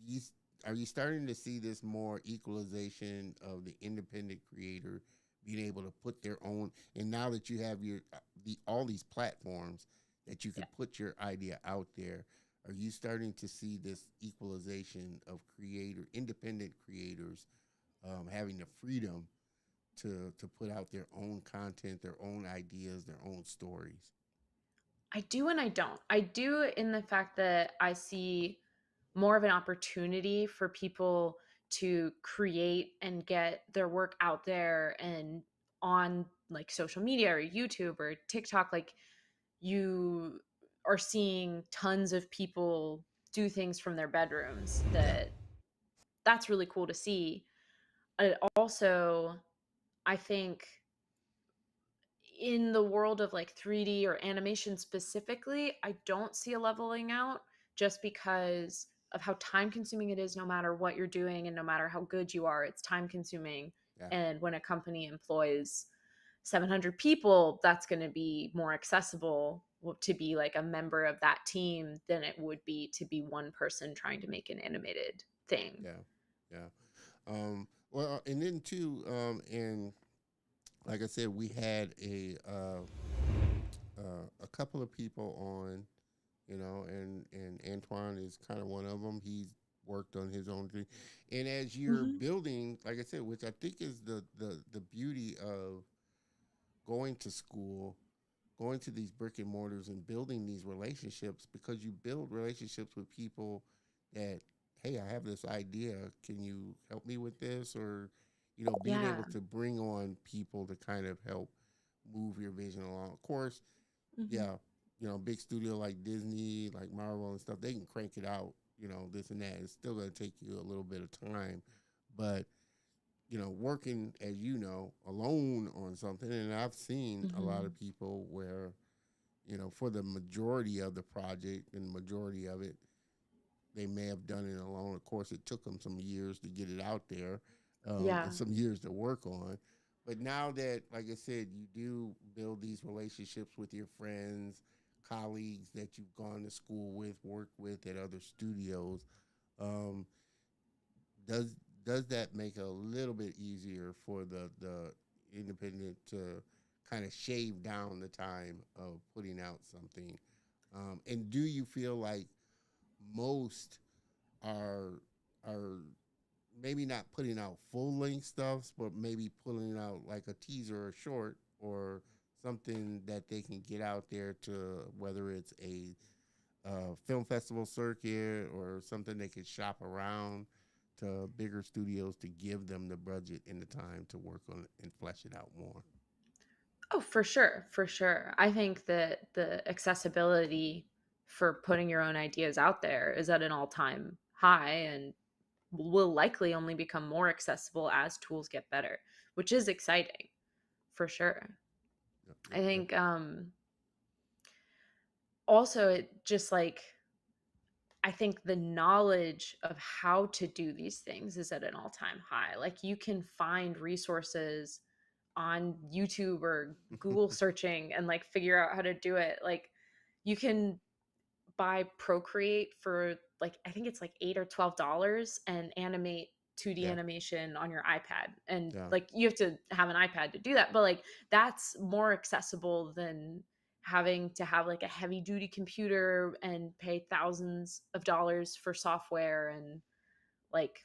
You, are you starting to see this more equalization of the independent creator being able to put their own? And now that you have your all these platforms that you can
Yeah.
put your idea out there, are you starting to see this equalization of independent creators having the freedom to put out their own content, their own ideas, their own stories?
I do and I don't. I do in the fact that I see more of an opportunity for people to create and get their work out there and on like social media or YouTube or TikTok. Like you are seeing tons of people do things from their bedrooms.
Yeah.
That's really cool to see. Also, I think in the world of like 3D or animation specifically, I don't see a leveling out just because of how time consuming it is no matter what you're doing and no matter how good you are, it's time consuming.
Yeah.
And when a company employs 700 people, that's going to be more accessible to be like a member of that team than it would be to be one person trying to make an animated thing.
Yeah. Yeah. Well, and then too, and like I said, we had a couple of people on, and Antoine is kind of one of them. He's worked on his own thing, and as you're
Mm-hmm.
building, like I said, which I think is the beauty of going to school, going to these brick and mortars and building these relationships, because you build relationships with people that, hey, I have this idea, can you help me with this? Or being
Yeah.
able to bring on people to kind of help move your vision along. Of course,
Mm-hmm.
yeah, big studio like Disney, like Marvel and stuff, they can crank it out, this and that. It's still going to take you a little bit of time, but working, as alone on something. And I've seen a lot
Mm-hmm.
of people where, for the majority of the project and the majority of it, they may have done it alone. Of course, it took them some years to get it out there,
Yeah.
and some years to work on. But now that, like I said, you do build these relationships with your friends, colleagues that you've gone to school with, worked with at other studios, um, does does that make it a little bit easier for the independent to kind of shave down the time of putting out something? And do you feel like most are are maybe not putting out full length stuffs, but maybe pulling out like a teaser or short or something that they can get out there to, whether it's a film festival circuit or something they could shop around to bigger studios to give them the budget and the time to work on it and flesh it out more.
Oh, for sure, for sure. I think that the accessibility for putting your own ideas out there is at an all-time high and will likely only become more accessible as tools get better, which is exciting for sure.
Yep,
I
yep, yep.
think also it just like I think the knowledge of how to do these things is at an all-time high. Like you can find resources on YouTube or Google searching and like figure out how to do it. Like you can buy Procreate for like I think it's like $8 or $12 and animate 2D
Yeah,
animation on your iPad. And
yeah,
like you have to have an iPad to do that, but like that's more accessible than having to have like a heavy duty computer and pay thousands of dollars for software and like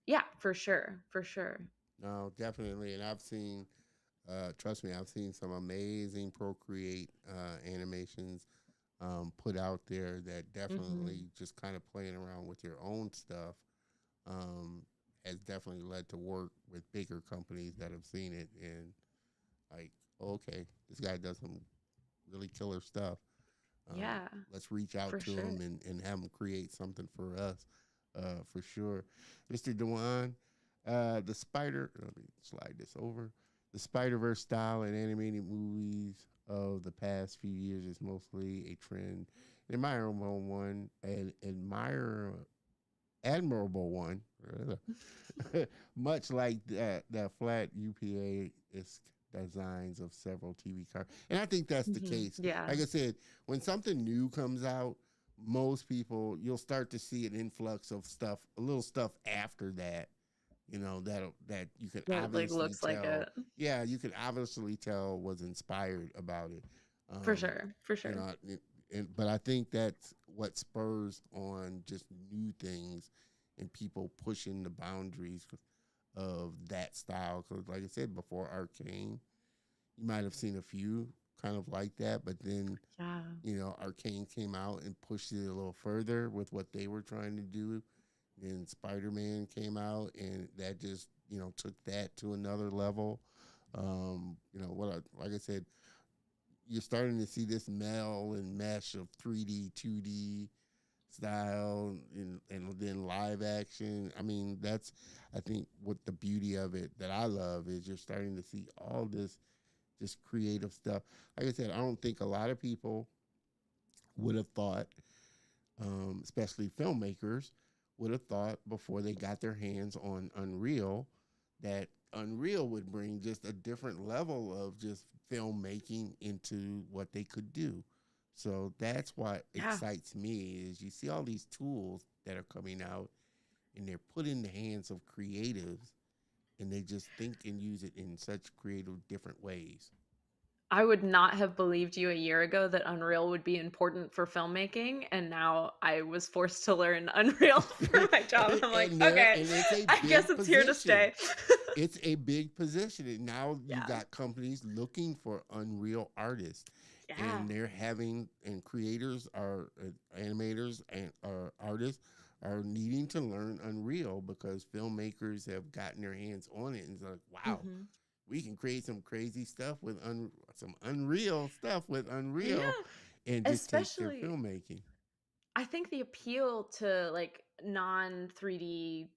yeah, for sure, for sure.
no, definitely. And I've seen, trust me, I've seen some amazing Procreate animations put out there that
Mhm.
definitely just kind of playing around with your own stuff um, has definitely led to work with bigger companies that have seen it and like, okay, this guy does some really killer stuff.
Yeah,
Let's reach out
for
to
sure.
him and have him create something for us, for sure. Mr. Dewan, the Spider, let me slide this over. The Spider Verse style in animated movies of the past few years is mostly a trend. An admirable one, much like that flat UPA is designs of several TV cars. And I think that's the
Mhm.
case.
Yeah.
Like I said, when something new comes out, most people, you'll start to see an influx of stuff, a little stuff after that, that you can
That like
obviously
looks like
tell.
it.
Yeah, you can obviously tell was inspired about it.
For
Um,
sure. For
you
sure.
know, but I think that's what spurs on just new things and people pushing the boundaries of that style. Because, like I said before, Arcane, you might have seen a few kind of like that, but then
Yeah.
Arcane came out and pushed it a little further with what they were trying to do. Then Spider-Man came out, and that just took that to another level. Like I said, you're starting to see this meld and mesh of 3D, 2D style, and then live action. I mean, that's, I think, what the beauty of it that I love is you're starting to see all this just creative stuff. Like I said, I don't think a lot of people would have thought, especially filmmakers, would have thought before they got their hands on Unreal that Unreal would bring just a different level of just filmmaking into what they could do. So that's what
Yeah.
excites me is you see all these tools that are coming out and they're put in the hands of creatives and they just think and use it in such creative different ways.
I would not have believed you a year ago that Unreal would be important for filmmaking, and now I was forced to learn Unreal for my job. I'm like, okay,
and it's a
I guess
big
it's here to
position.
stay.
It's a big position. And now you
Yeah.
got companies looking for Unreal artists.
Yeah.
And they're having, and creators are animators and artists are needing to learn Unreal because filmmakers have gotten their hands on it and it's like, wow,
Mhm.
we can create some crazy stuff with some Unreal stuff with Unreal
Yeah.
and just take their
Especially,
filmmaking.
I think the appeal to like non 3D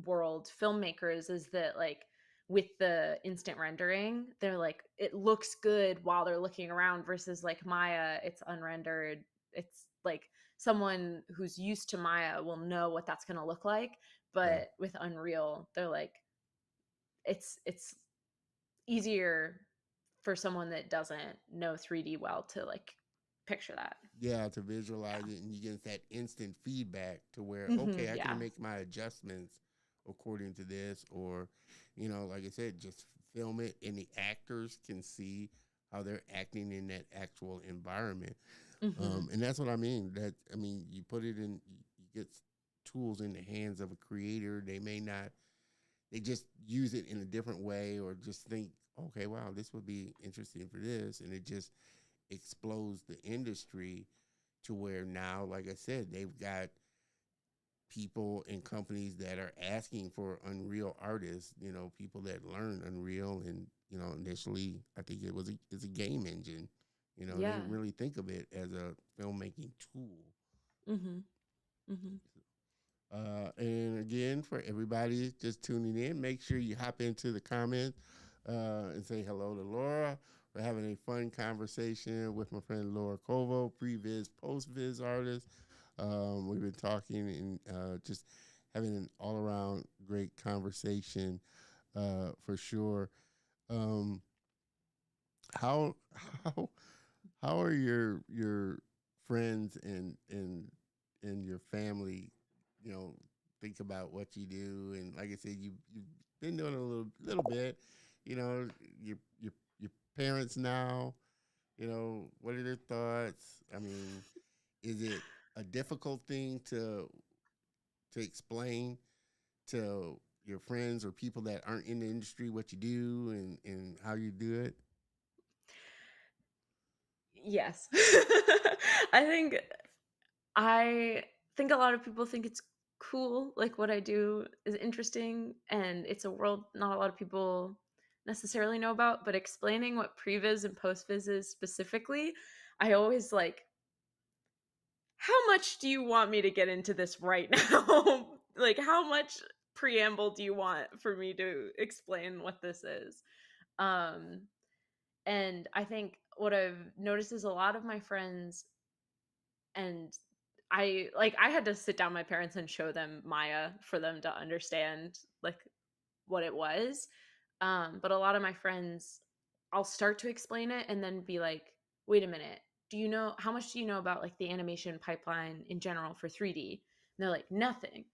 world filmmakers is that like with the instant rendering, they're like it looks good while they're looking around versus like Maya, it's unrendered. It's like someone who's used to Maya will know what that's going to look like,
Yeah.
but with Unreal, they're like it's easier for someone that doesn't know 3D well to like picture that.
Yeah, to visualize it, and you get that instant feedback to where, okay, I
Yeah.
can make my adjustments according to this, or, like I said, just film it, and the actors can see how they're acting in that actual environment.
Hmm.
And that's what I mean. You put it in, you get tools in the hands of a creator. They may not, they just use it in a different way, or just think, okay, wow, this would be interesting for this, and it just explodes the industry to where now, like I said, they've got people and companies that are asking for Unreal artists, people that learn Unreal. And, initially, I think it's a game engine. They
Yeah.
didn't really think of it as a filmmaking tool.
Hmm. Hmm.
And again, for everybody just tuning in, make sure you hop into the comments and say hello to Laura. We're having a fun conversation with my friend Laura Koval, Previs, Postvis Artist. We've been talking and just having an all-around great conversation for sure. Um, how how how are your friends and your family, you know, think about what you do? And like I said, you've been doing it a little bit. You know, your parents now. What are their thoughts? I mean, is it a difficult thing to explain to your friends or people that aren't in the industry what you do and how you do it?
Yes. I think a lot of people think it's cool, like what I do is interesting and it's a world not a lot of people necessarily know about, but explaining what previs and postvis is specifically, I always like, how much do you want me to get into this right now? Like how much preamble do you want for me to explain what this is? Um and I think what I've noticed is a lot of my friends, and I had to sit down my parents and show them Maya for them to understand like what it was. But a lot of my friends, I'll start to explain it and then be like, wait a minute, do you know how much do you know about like the animation pipeline in general for 3D? And they're like, nothing.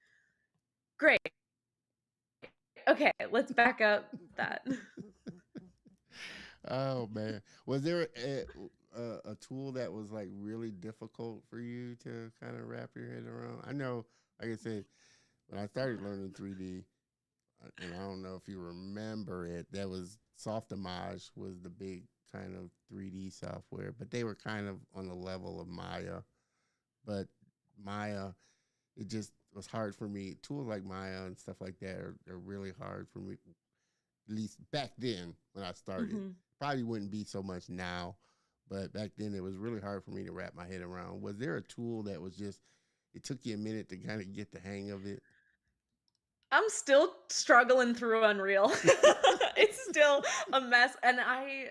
Great. Okay, let's back up that.
Oh man, was there a tool that was like really difficult for you to kind of wrap your head around? I know, like I said, when I started learning 3D, and I don't know if you remember it, that was Softimage was the big kind of 3D software, but they were kind of on the level of Maya. But Maya, it just was hard for me. Tools like Maya and stuff like that are really hard for me, at least back then when I started.
Hmm.
Probably wouldn't be so much now, but back then it was really hard for me to wrap my head around. Was there a tool that was just, it took you a minute to kind of get the hang of it?
I'm still struggling through Unreal. It's still a mess. And I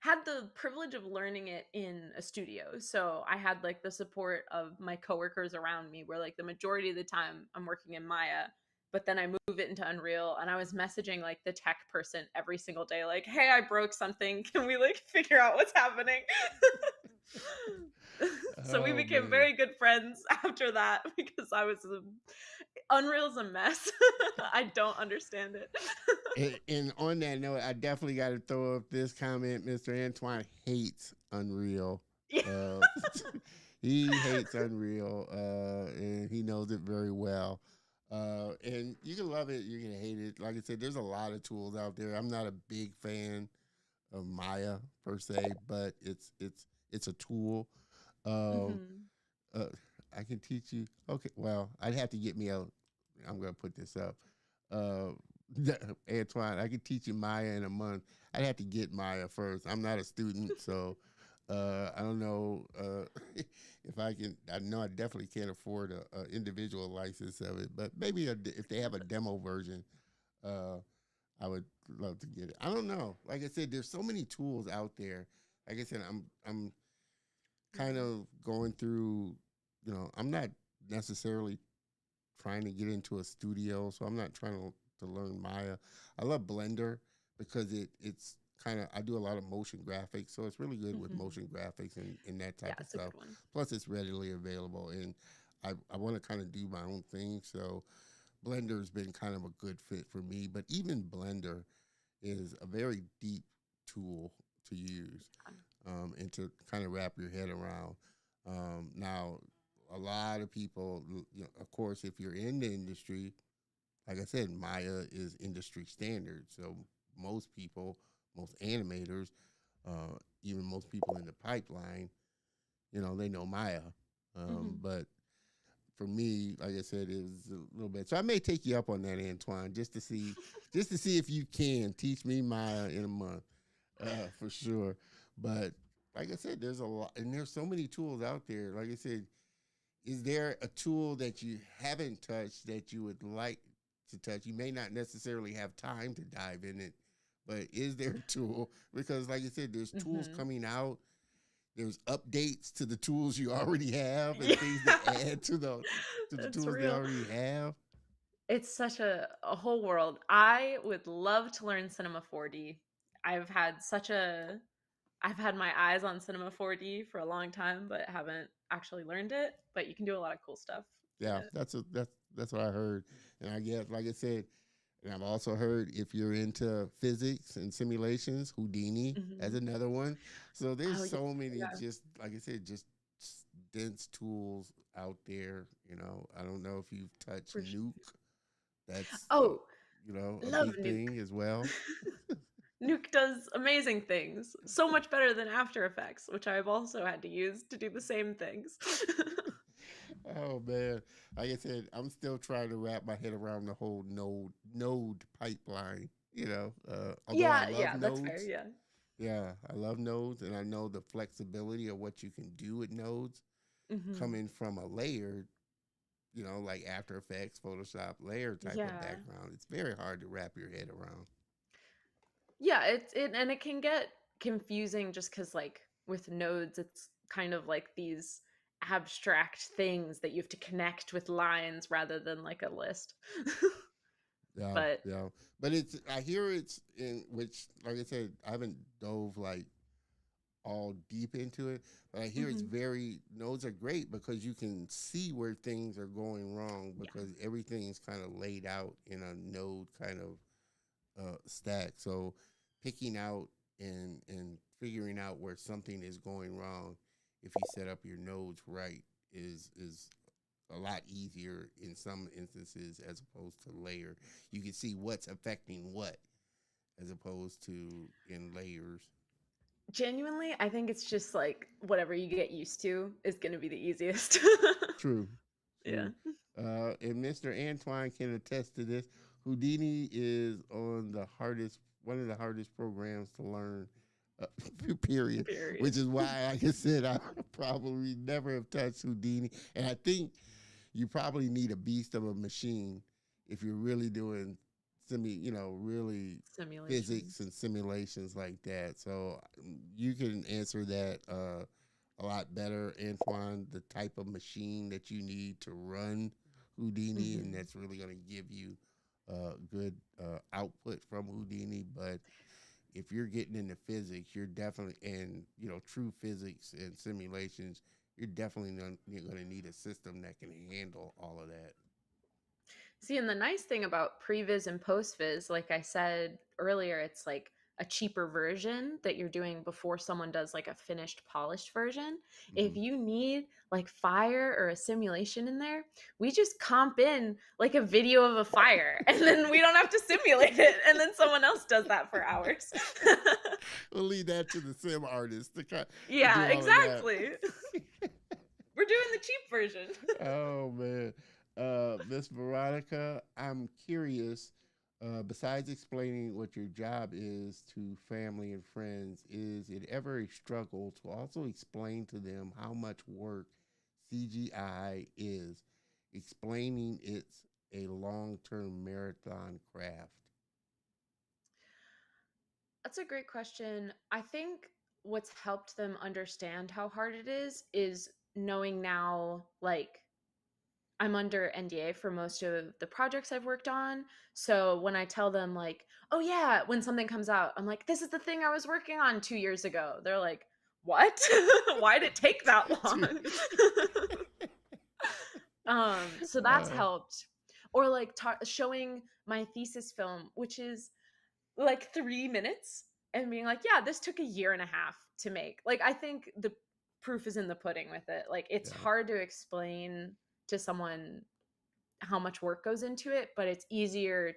had the privilege of learning it in a studio. So I had like the support of my coworkers around me, where like the majority of the time I'm working in Maya, but then I move it into Unreal, and I was messaging like the tech person every single day, like, hey, I broke something. Can we like figure out what's happening? So we
Oh
became
man.
very good friends after that, because Unreal's a mess. I don't understand it.
And on that note, I definitely got to throw up this comment. Mr. Antoine hates Unreal.
Yeah.
Uh, he hates Unreal, and he knows it very well. And you can love it, you can hate it. Like I said, there's a lot of tools out there. I'm not a big fan of Maya per se, but it's a tool. Um,
Mhm.
uh, I can teach you. Okay, well, I'd have to get me a. I'm gonna put this up. Uh, Antoine, I can teach you Maya in a month. I'd have to get Maya first. I'm not a student, so I don't know if I can. I know I definitely can't afford a individual license of it, but maybe if they have a demo version, uh, I would love to get it. I don't know. Like I said, there's so many tools out there. Like I said, I'm kind of going through. I'm not necessarily trying to get into a studio, so I'm not trying to learn Maya. I love Blender because it's kind of, I do a lot of motion graphics, so it's really good with
Mhm.
motion graphics and that
Yeah,
type of
it's a
stuff.
good one.
Plus, it's readily available, and I want to kind of do my own thing, so Blender's been kind of a good fit for me. But even Blender is a very deep tool to use, and to kind of wrap your head around. Now, a lot of people, of course, if you're in the industry, like I said, Maya is industry standard. So most people, most animators, even most people in the pipeline, they know Maya.
Mhm.
But for me, like I said, it was a little bit. So I may take you up on that, Antoine, just to see if you can teach me Maya in a month, for sure. But like I said, there's a lot, and there's so many tools out there. Like I said, is there a tool that you haven't touched that you would like to touch? You may not necessarily have time to dive in it, but is there a tool? Because, like I said, there's tools
Mhm.
coming out. There's updates to the tools you already have, and
Yeah.
things that add to the
It's
tools they
real.
already have.
It's such a whole world. I would love to learn Cinema 4D. I've had such a I've had my eyes on Cinema 4D for a long time, but haven't actually learned it. But you can do a lot of cool stuff in
Yeah,
it.
that's what I heard, and I guess, like I said, and I've also heard if you're into physics and simulations, Houdini as
Mhm.
another one. So there's
Oh yeah,
so many,
yeah,
just like I said, just dense tools out there. I don't know if you've touched
for sure.
Nuke. That's
Oh,
a
love
big
Nuke.
thing as well.
Nuke does amazing things. So much better than After Effects, which I've also had to use to do the same things.
Oh man, like I said, I'm still trying to wrap my head around the whole node pipeline. Although I
Yeah,
love
yeah, that's fair.
nodes.
Yeah.
Yeah, I love nodes, and I know the flexibility of what you can do with nodes
Mhm.
coming from a layered, like After Effects, Photoshop layer type of
Yeah.
background. It's very hard to wrap your head around.
Yeah, and it can get confusing just because like with nodes, it's kind of like these abstract things that you have to connect with lines rather than like a list.
Yeah,
But
yeah. But I hear it's in which, like I said, I haven't dove like all deep into it, but I hear it's
mhm.
very, nodes are great because you can see where things are going wrong
Yeah,
because everything's kind of laid out in a node kind of stack. So picking out and figuring out where something is going wrong, if you set up your nodes right, is a lot easier in some instances as opposed to layer. You can see what's affecting what as opposed to in layers.
genuinely, I think it's just like whatever you get used to is going to be the easiest.
True,
Yeah.
true. And Mr. Antoine can attest to this. Houdini is one of the hardest programs to learn period.
Period.
Which is why, like I said, I probably never have touched Houdini. And I think you probably need a beast of a machine if you're really doing really
Simulation.
physics and simulations like that. So you can answer that a lot better, Antoine, the type of machine that you need to run Houdini, and that's really going to give you good output from Houdini. But if you're getting into physics, you're definitely, and true physics and simulations, you're definitely going to need a system that can handle all of that.
See, and the nice thing about Previs and Postvis, like I said earlier, it's like a cheaper version that you're doing before someone does like a finished polished version. If you need like fire or a simulation in there, we just comp in like a video of a fire and then we don't have to simulate it. And then someone else does that for hours.
We'll leave that to the sim artist to
Yeah,
do all
exactly. We're doing the cheap version.
Oh, man. Miss Veronica, I'm curious, besides explaining what your job is to family and friends, is it ever a struggle to also explain to them how much work CGI is, explaining it's a long-term marathon craft?
That's a great question. I think what's helped them understand how hard it is knowing now, like, I'm under NDA for most of the projects I've worked on. So when I tell them, like, oh, yeah, when something comes out, I'm like, this is the thing I was working on 2 years ago. They're like, what? Why did it take that long? So that's helped. Or like showing my thesis film, which is like 3 minutes, and being like, yeah, this took a year and a half to make. Like, I think the proof is in the pudding with it. Like, it's hard to explain to someone how much work goes into it, but it's easier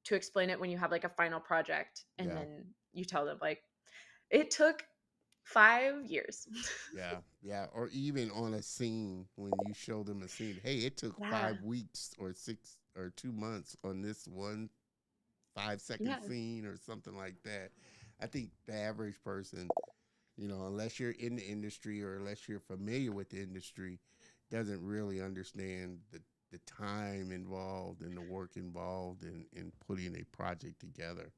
to explain it when you have like a final project and then you tell them like it took 5 years.
Yeah. Or even on a scene, when you show them a scene, hey, it took 5 weeks or 6 or 2 months on this one 5-second scene or something like that. I think the average person, unless you're in the industry or unless you're familiar with the industry, doesn't really understand the time involved and the work involved in putting a project together.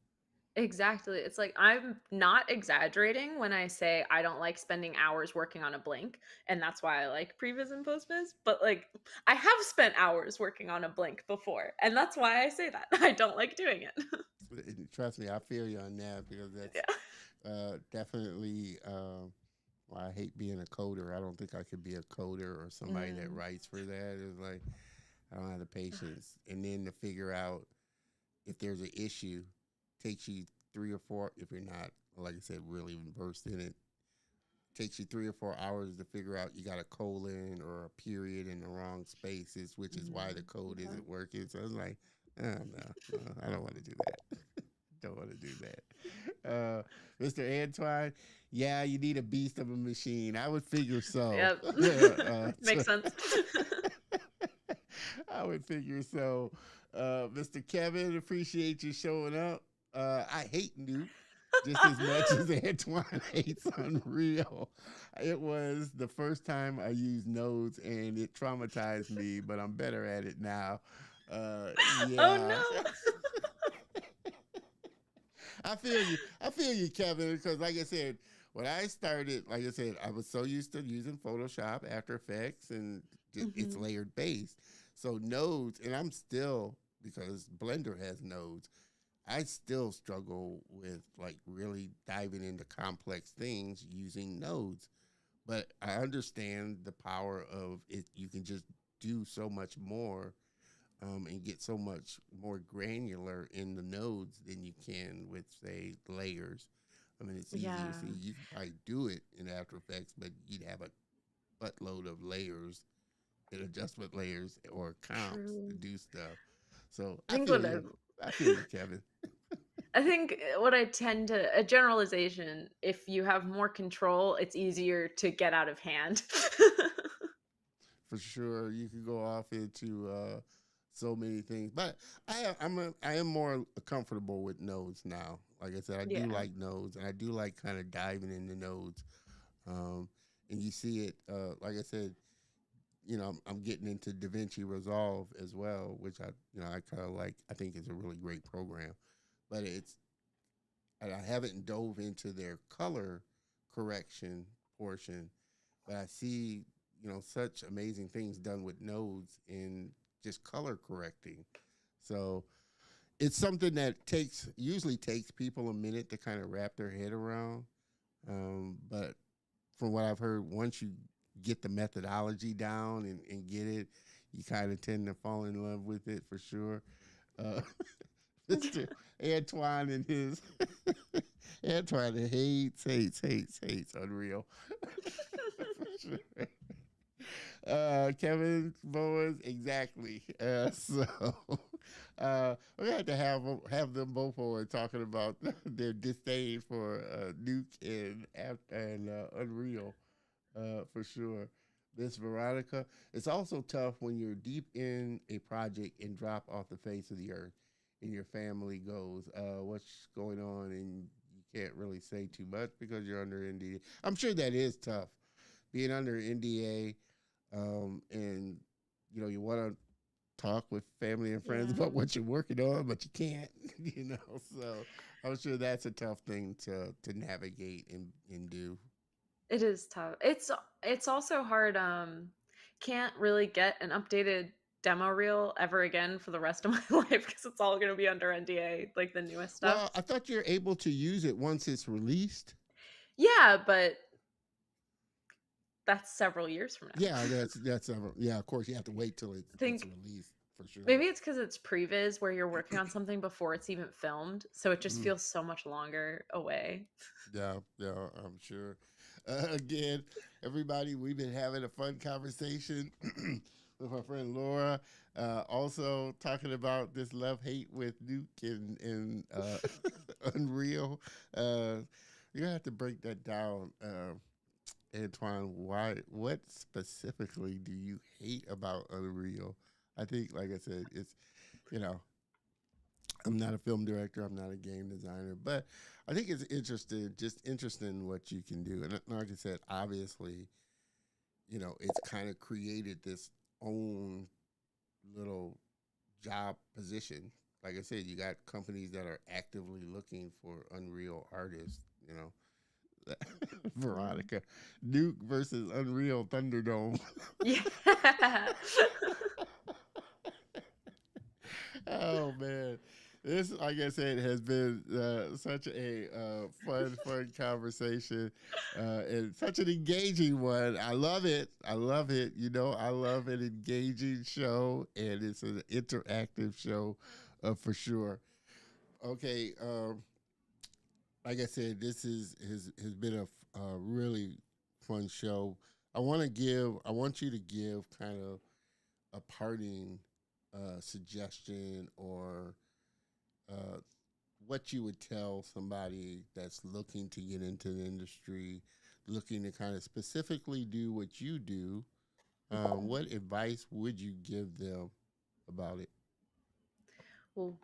Exactly. It's like, I'm not exaggerating when I say I don't like spending hours working on a blink, and that's why I like Previs and Postvis. But like, I have spent hours working on a blink before, and that's why I say that. I don't like doing it.
Trust me, I feel you on that, because that's definitely. Well, I hate being a coder. I don't think I could be a coder or somebody that writes for that. It's like, I don't have the patience. And then to figure out if there's an issue, takes you 3 or 4, if you're not, like I said, really versed in it, takes you 3 or 4 hours to figure out you got a colon or a period in the wrong spaces, which is why the code isn't working. So it's like, oh, no, I don't want to do that. Don't want to do that. Mr. Antoine, yeah, you need a beast of a machine. I would figure so.
Yep. Makes sense.
I would figure so. Mr. Kevin, appreciate you showing up. I hate Nuke just as much as Antoine hates Unreal. It was the first time I used nodes and it traumatized me, but I'm better at it now. Yeah.
Oh, no.
I feel you, Kevin, because like I said, when I started, like I said, I was so used to using Photoshop, After Effects, and it's layered based. So nodes, and I'm still, because Blender has nodes, I still struggle with like really diving into complex things using nodes. But I understand the power of it. You can just do so much more and get so much more granular in the nodes than you can with, say, layers. I mean, it's easier. See, you can probably do it in After Effects, but you'd have a buttload of layers and adjustment layers or comps to do stuff. So I feel you, Kevin.
I think what I tend to, a generalization, if you have more control, it's easier to get out of hand.
For sure. You could go off into so many things. But I am more comfortable with nodes now. Like I said, I do
Yeah.
like nodes, and I do like kind of diving into nodes. Um, and you see it, like I said, I'm getting into DaVinci Resolve as well, which I kind of like. I think is a really great program, but and I haven't dove into their color correction portion, but I see, such amazing things done with nodes in just color correcting. So it's something that usually takes people a minute to kind of wrap their head around. But from what I've heard, once you get the methodology down and get it, you kind of tend to fall in love with it for sure. Uh, Mr. Antoine and his Antoine hates Unreal. For sure. Kevin Bowens, exactly. We're gonna have to have them both on talking about their disdain for Nuke and Unreal, for sure. Miss Veronica, it's also tough when you're deep in a project and drop off the face of the earth, and your family goes, "What's going on?" And you can't really say too much because you're under NDA. I'm sure that is tough, being under NDA, and you want to talk with family and friends
Yeah.
about what you're working on, but you can't. So I'm sure that's a tough thing to navigate and do.
It is tough. It's also hard. Can't really get an updated demo reel ever again for the rest of my life because it's all going to be under NDA, like the newest stuff.
Well, I thought you're able to use it once it's released.
Yeah, but that's several years from now.
Yeah, yeah. Of course, you have to wait till
I
it's
think
released for sure.
maybe it's because it's previs where you're working on something before it's even filmed, so it just
Mm,
feels so much longer away.
yeah, yeah, I'm sure. Again, everybody, we've been having a fun conversation with my friend Laura. Also talking about this love hate with Nuke and Unreal. You're gonna have to break that down, Antoine. What specifically do you hate about Unreal? I think, like I said, it's you know I'm not a film director. I'm not a game designer, but I think it's interesting, just interesting what you can do. And like I said, obviously, it's kind of created this own little job position. Like I said, you got companies that are actively looking for Unreal artists.
Yeah.
Veronica, Nuke versus Unreal Thunderdome.
Yeah.
Oh man, this, like I said, has been such a fun conversation, and such an engaging one. I love it. I love it. I love an engaging show, and it's an interactive show, for sure. Okay, like I said, this has been a really fun show. I want you to give kind of a parting suggestion, or uh, what you would tell somebody that's looking to get into the industry, looking to kind of specifically do what you do. What advice would you give them about it?
Well,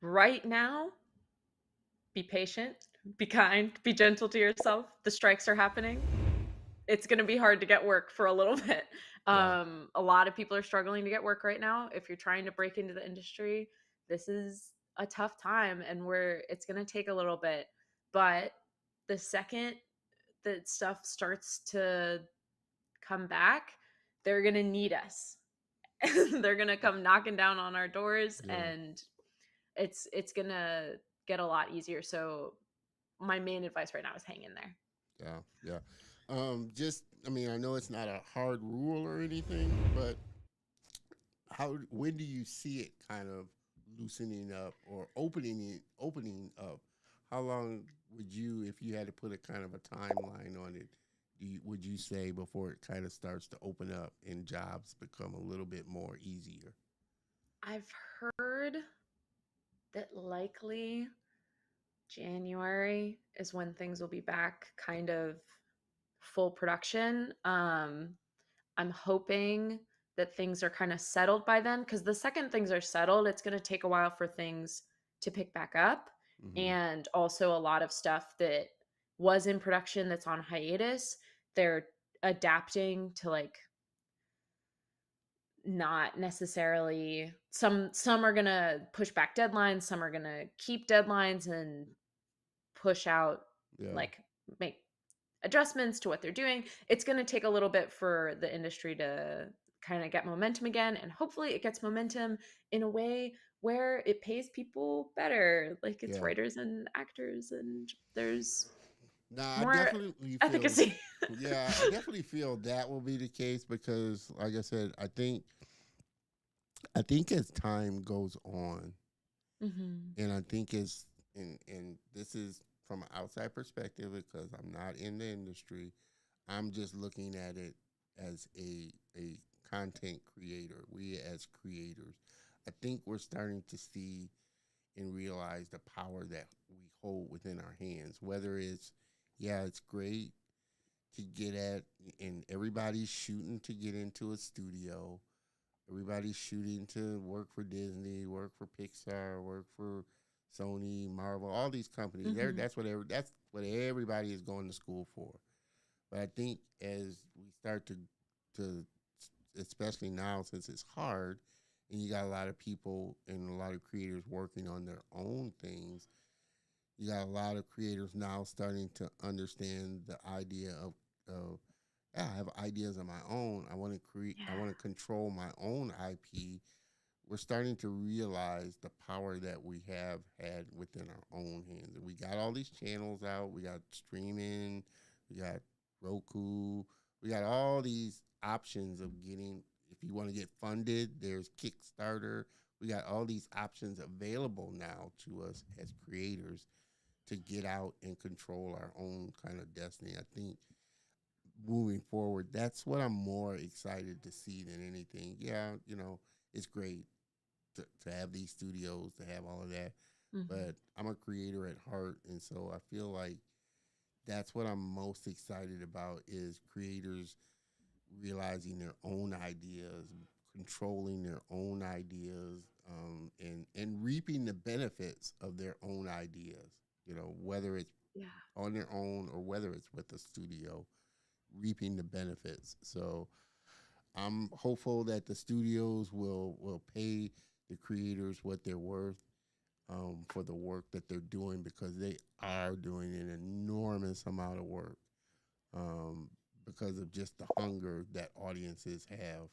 right now, be patient, be kind, be gentle to yourself. The strikes are happening. It's going to be hard to get work for a little bit.
Yeah,
A lot of people are struggling to get work right now. If you're trying to break into the industry, this is a tough time, and it's going to take a little bit. But the second that stuff starts to come back, they're going to need us. They're going to come knocking down on our doors,
yeah,
and it's going to get a lot easier. So my main advice right now is hang in there.
yeah, yeah. I mean, I know it's not a hard rule or anything, but when do you see it kind of loosening up or opening up? How long would you, if you had to put a kind of a timeline on it, would you say before it kind of starts to open up and jobs become a little bit more easier?
I've heard that likely January is when things will be back kind of full production. I'm hoping that things are kind of settled by then, because the second things are settled, it's going to take a while for things to pick back up.
Hmm.
And also a lot of stuff that was in production that's on hiatus, they're adapting to like not necessarily, some are going to push back deadlines, some are going to keep deadlines and push out,
Yeah.
like make adjustments to what they're doing. It's going to take a little bit for the industry to kind of get momentum again. And hopefully it gets momentum in a way where it pays people better. Like it's
Yeah.
writers and actors, and there's
Nah, I
more
definitely feel.
efficacy.
Yeah, I definitely feel that will be the case because, like I said, I think as time goes on,
Hmm.
and I think as and this is from an outside perspective because I'm not in the industry. I'm just looking at it as a content creator. We as creators, I think we're starting to see and realize the power that we hold within our hands. Whether it's, yeah, it's great to get at, and everybody's shooting to get into a studio. Everybody's shooting to work for Disney, work for Pixar, work for Sony, Marvel, all these companies.
Hmm.
That's what everybody is going to school for. But I think as we start to especially now since it's hard and you got a lot of people and a lot of creators working on their own things, you got a lot of creators now starting to understand the idea of yeah, I have ideas of my own. I want to create. I
Yeah.
want to control my own IP. We're starting to realize the power that we have had within our own hands. And we got all these channels out. We got streaming. We got Roku. We got all these options of getting. If you want to get funded, there's Kickstarter. We got all these options available now to us as creators to get out and control our own kind of destiny. I think moving forward, that's what I'm more excited to see than anything. Yeah, it's great to have these studios, to have all of that,
Hmm.
but I'm a creator at heart, and so I feel like that's what I'm most excited about is creators realizing their own ideas, controlling their own ideas, and reaping the benefits of their own ideas. Whether it's
Yeah.
on their own or whether it's with a studio, reaping the benefits. So I'm hopeful that the studios will pay the creators what they're worth for the work that they're doing because they are doing an enormous amount of work um, because of just the hunger that audiences have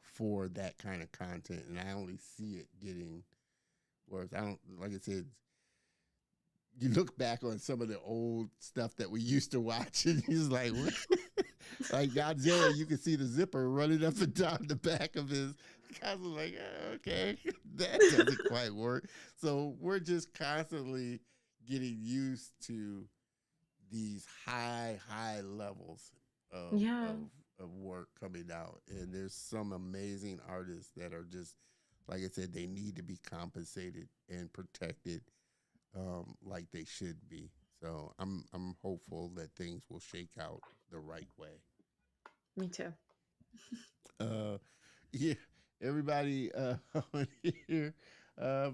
for that kind of content, and I only see it getting worse. I don't like I said. You look back on some of the old stuff that we used to watch, and he's like, what? Like Godzilla, you can see the zipper running up and down the back of his. I was like, okay, that doesn't quite work. So we're just constantly getting used to these high levels of
Yeah.
of of work coming out, and there's some amazing artists that are just, like I said, they need to be compensated and protected like they should be. So I'm hopeful that things will shake out the right way.
Me too.
Uh, yeah, everybody on here.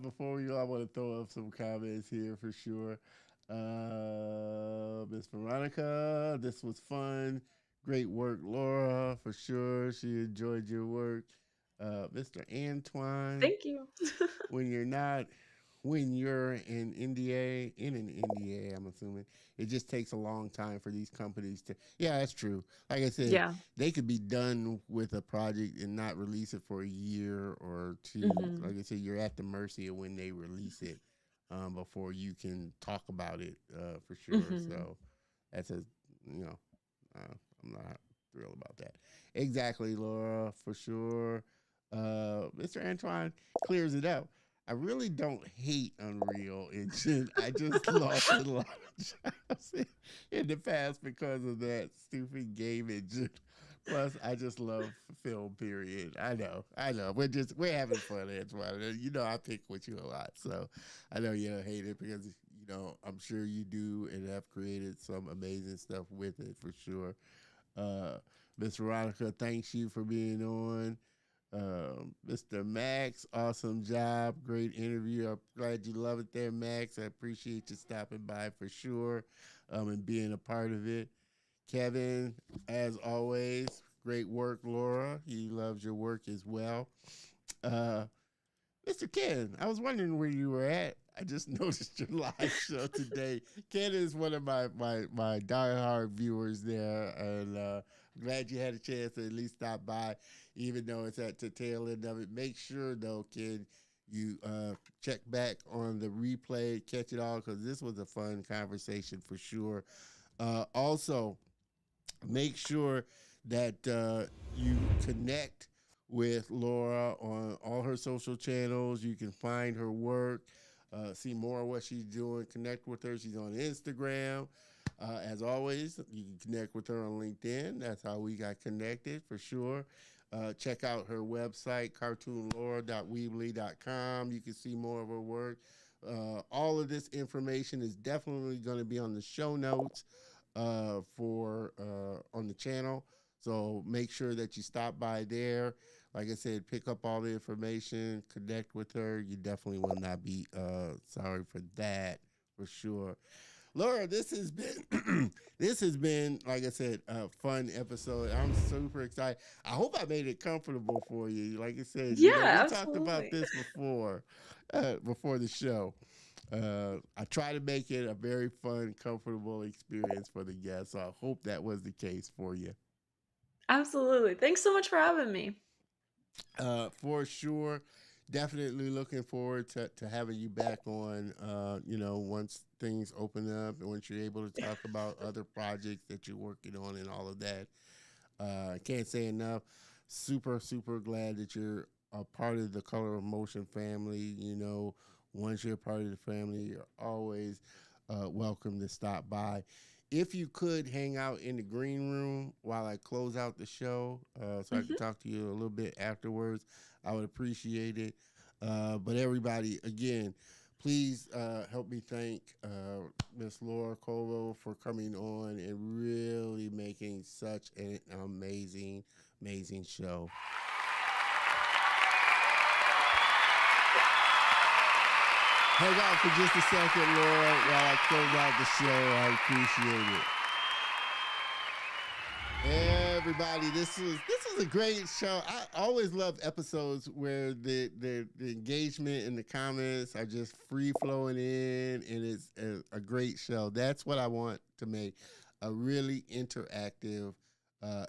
Before we go, I want to throw up some comments here for sure. Miss Veronica, this was fun. Great work, Laura, for sure. She enjoyed your work. Mr. Antoine,
Thank you.
when you're not when you're in an NDA, I'm assuming it just takes a long time for these companies to. Yeah, that's true. Like I said,
Yeah.
they could be done with a project and not release it for a year or two.
Hmm.
Like I said, you're at the mercy of when they release it before you can talk about it for sure.
Hmm.
So that's a you know, I'm not thrilled about that. Exactly, Laura, for sure. Mr. Antoine clears it up. I really don't hate Unreal Engine. I just lost a lot of jobs in the past because of that stupid game engine. Plus, I just love film. Period. I know. We're having fun, Antoine. You know, I pick with you a lot, so I know you don't hate it because I'm sure you do and have created some amazing stuff with it for sure. Miss Veronica, thanks you for being on. Mr. Max, awesome job. Great interview. I'm glad you love it there, Max. I appreciate you stopping by for sure and being a part of it. Kevin, as always, great work, Laura. He loves your work as well. Mr. Ken, I was wondering where you were at. I just noticed your live show today. Ken is one of my diehard viewers there, and I'm glad you had a chance to at least stop by, even though it's at the tail end of it. Make sure, though, Ken, you check back on the replay, catch it all, because this was a fun conversation for sure. Also, make sure that you connect with Laura on all her social channels. You can find her work, see more of what she's doing, connect with her. She's on Instagram. As always, you can connect with her on LinkedIn. That's how we got connected for sure. Check out her website, cartoonlaura.weebly.com. You can see more of her work. All of this information is definitely going to be on the show notes on the channel. So make sure that you stop by there. Like I said, pick up all the information, connect with her. You definitely will not be sorry for that, for sure. Laura, this has been like I said, a fun episode. I'm super excited. I hope I made it comfortable for you. Like I said,
Yeah,
we
absolutely.
talked about this before the show. I try to make it a very fun, comfortable experience for the guests. So I hope that was the case for you.
Absolutely. Thanks so much for having me.
For sure. Definitely looking forward to having you back on, once things open up and once you're able to talk about other projects that you're working on and all of that. I can't say enough. Super, super glad that you're a part of the Color of Motion family. Once you're a part of the family, you're always welcome to stop by. If you could hang out in the green room while I close out the show so I can talk to you a little bit afterwards, I would appreciate it. But everybody, again, please help me thank Miss Laura Koval for coming on and really making such an amazing, amazing show. Hang on for just a second, Laura, while I close out the show. I appreciate it. Everybody, this was a great show. I always love episodes where the engagement and the comments are just free flowing in, and it's a great show. That's what I want to make, a really interactive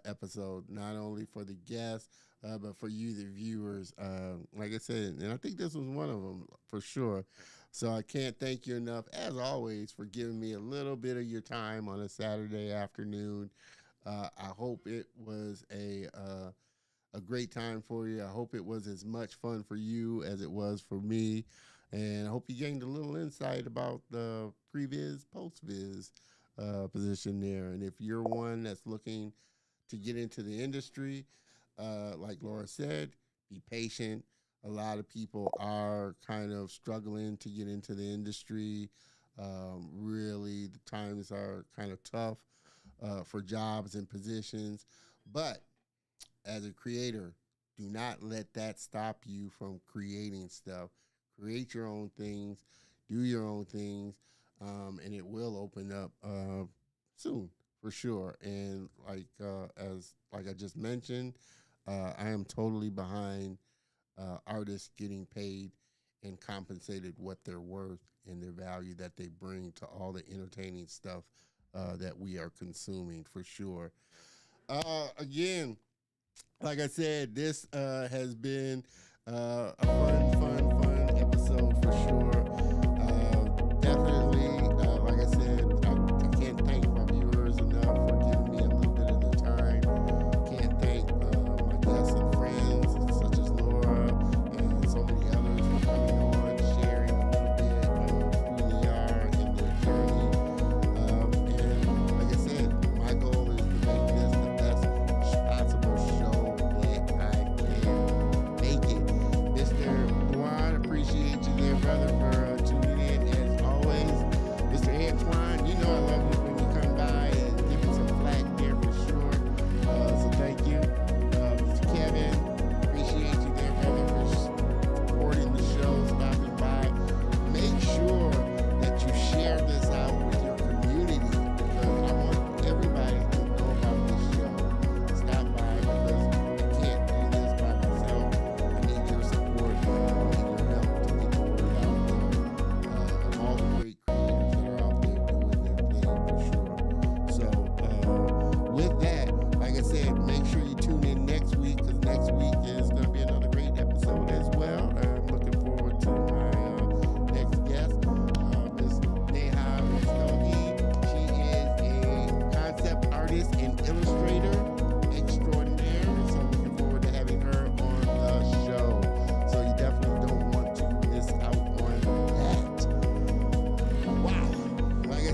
episode, not only for the guests, but for you, the viewers. Like I said, and I think this was one of them for sure. So I can't thank you enough, as always, for giving me a little bit of your time on a Saturday afternoon. I hope it was a great time for you. I hope it was as much fun for you as it was for me. And I hope you gained a little insight about the Previs Postvis position there. And if you're one that's looking to get into the industry, like Laura said, be patient. A lot of people are kind of struggling to get into the industry. Really, the times are kind of tough for jobs and positions. But as a creator, do not let that stop you from creating stuff. Create your own things, do your own things, and it will open up soon for sure. And like I just mentioned, I am totally behind artists getting paid and compensated what they're worth and their value that they bring to all the entertaining stuff that we are consuming for sure. Again, like I said, this has been a fun episode for sure. Definitely, like I said, I can't thank my viewers enough for giving me a little bit of their time. Can't thank my guests and friends such as Laura and so many others for coming on, sharing a little bit of who they are and their journey. And like I said, my goal is to make this the best possible show that I can make it. Mr. Juan, appreciate you there, brother, for tuning in as always.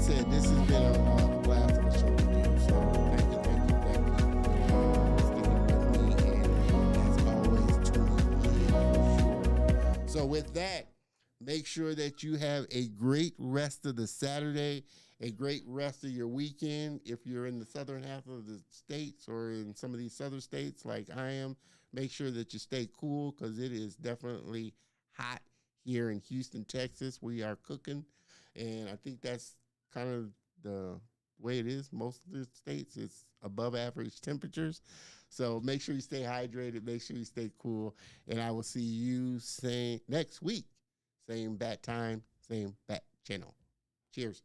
said, this has been a blast of a show to do. So thank you, for sticking with me, and as always, tuning in for sure. So with that, make sure that you have a great rest of the Saturday, a great rest of your weekend. If you're in the southern half of the states or in some of these southern states like I am, make sure that you stay cool because it is definitely hot here in Houston, Texas. We are cooking, and I think that's kind of the way it is. Most of the states, it's above average temperatures. So make sure you stay hydrated, make sure you stay cool, and I will see you next week. Same bat time, same bat channel. Cheers.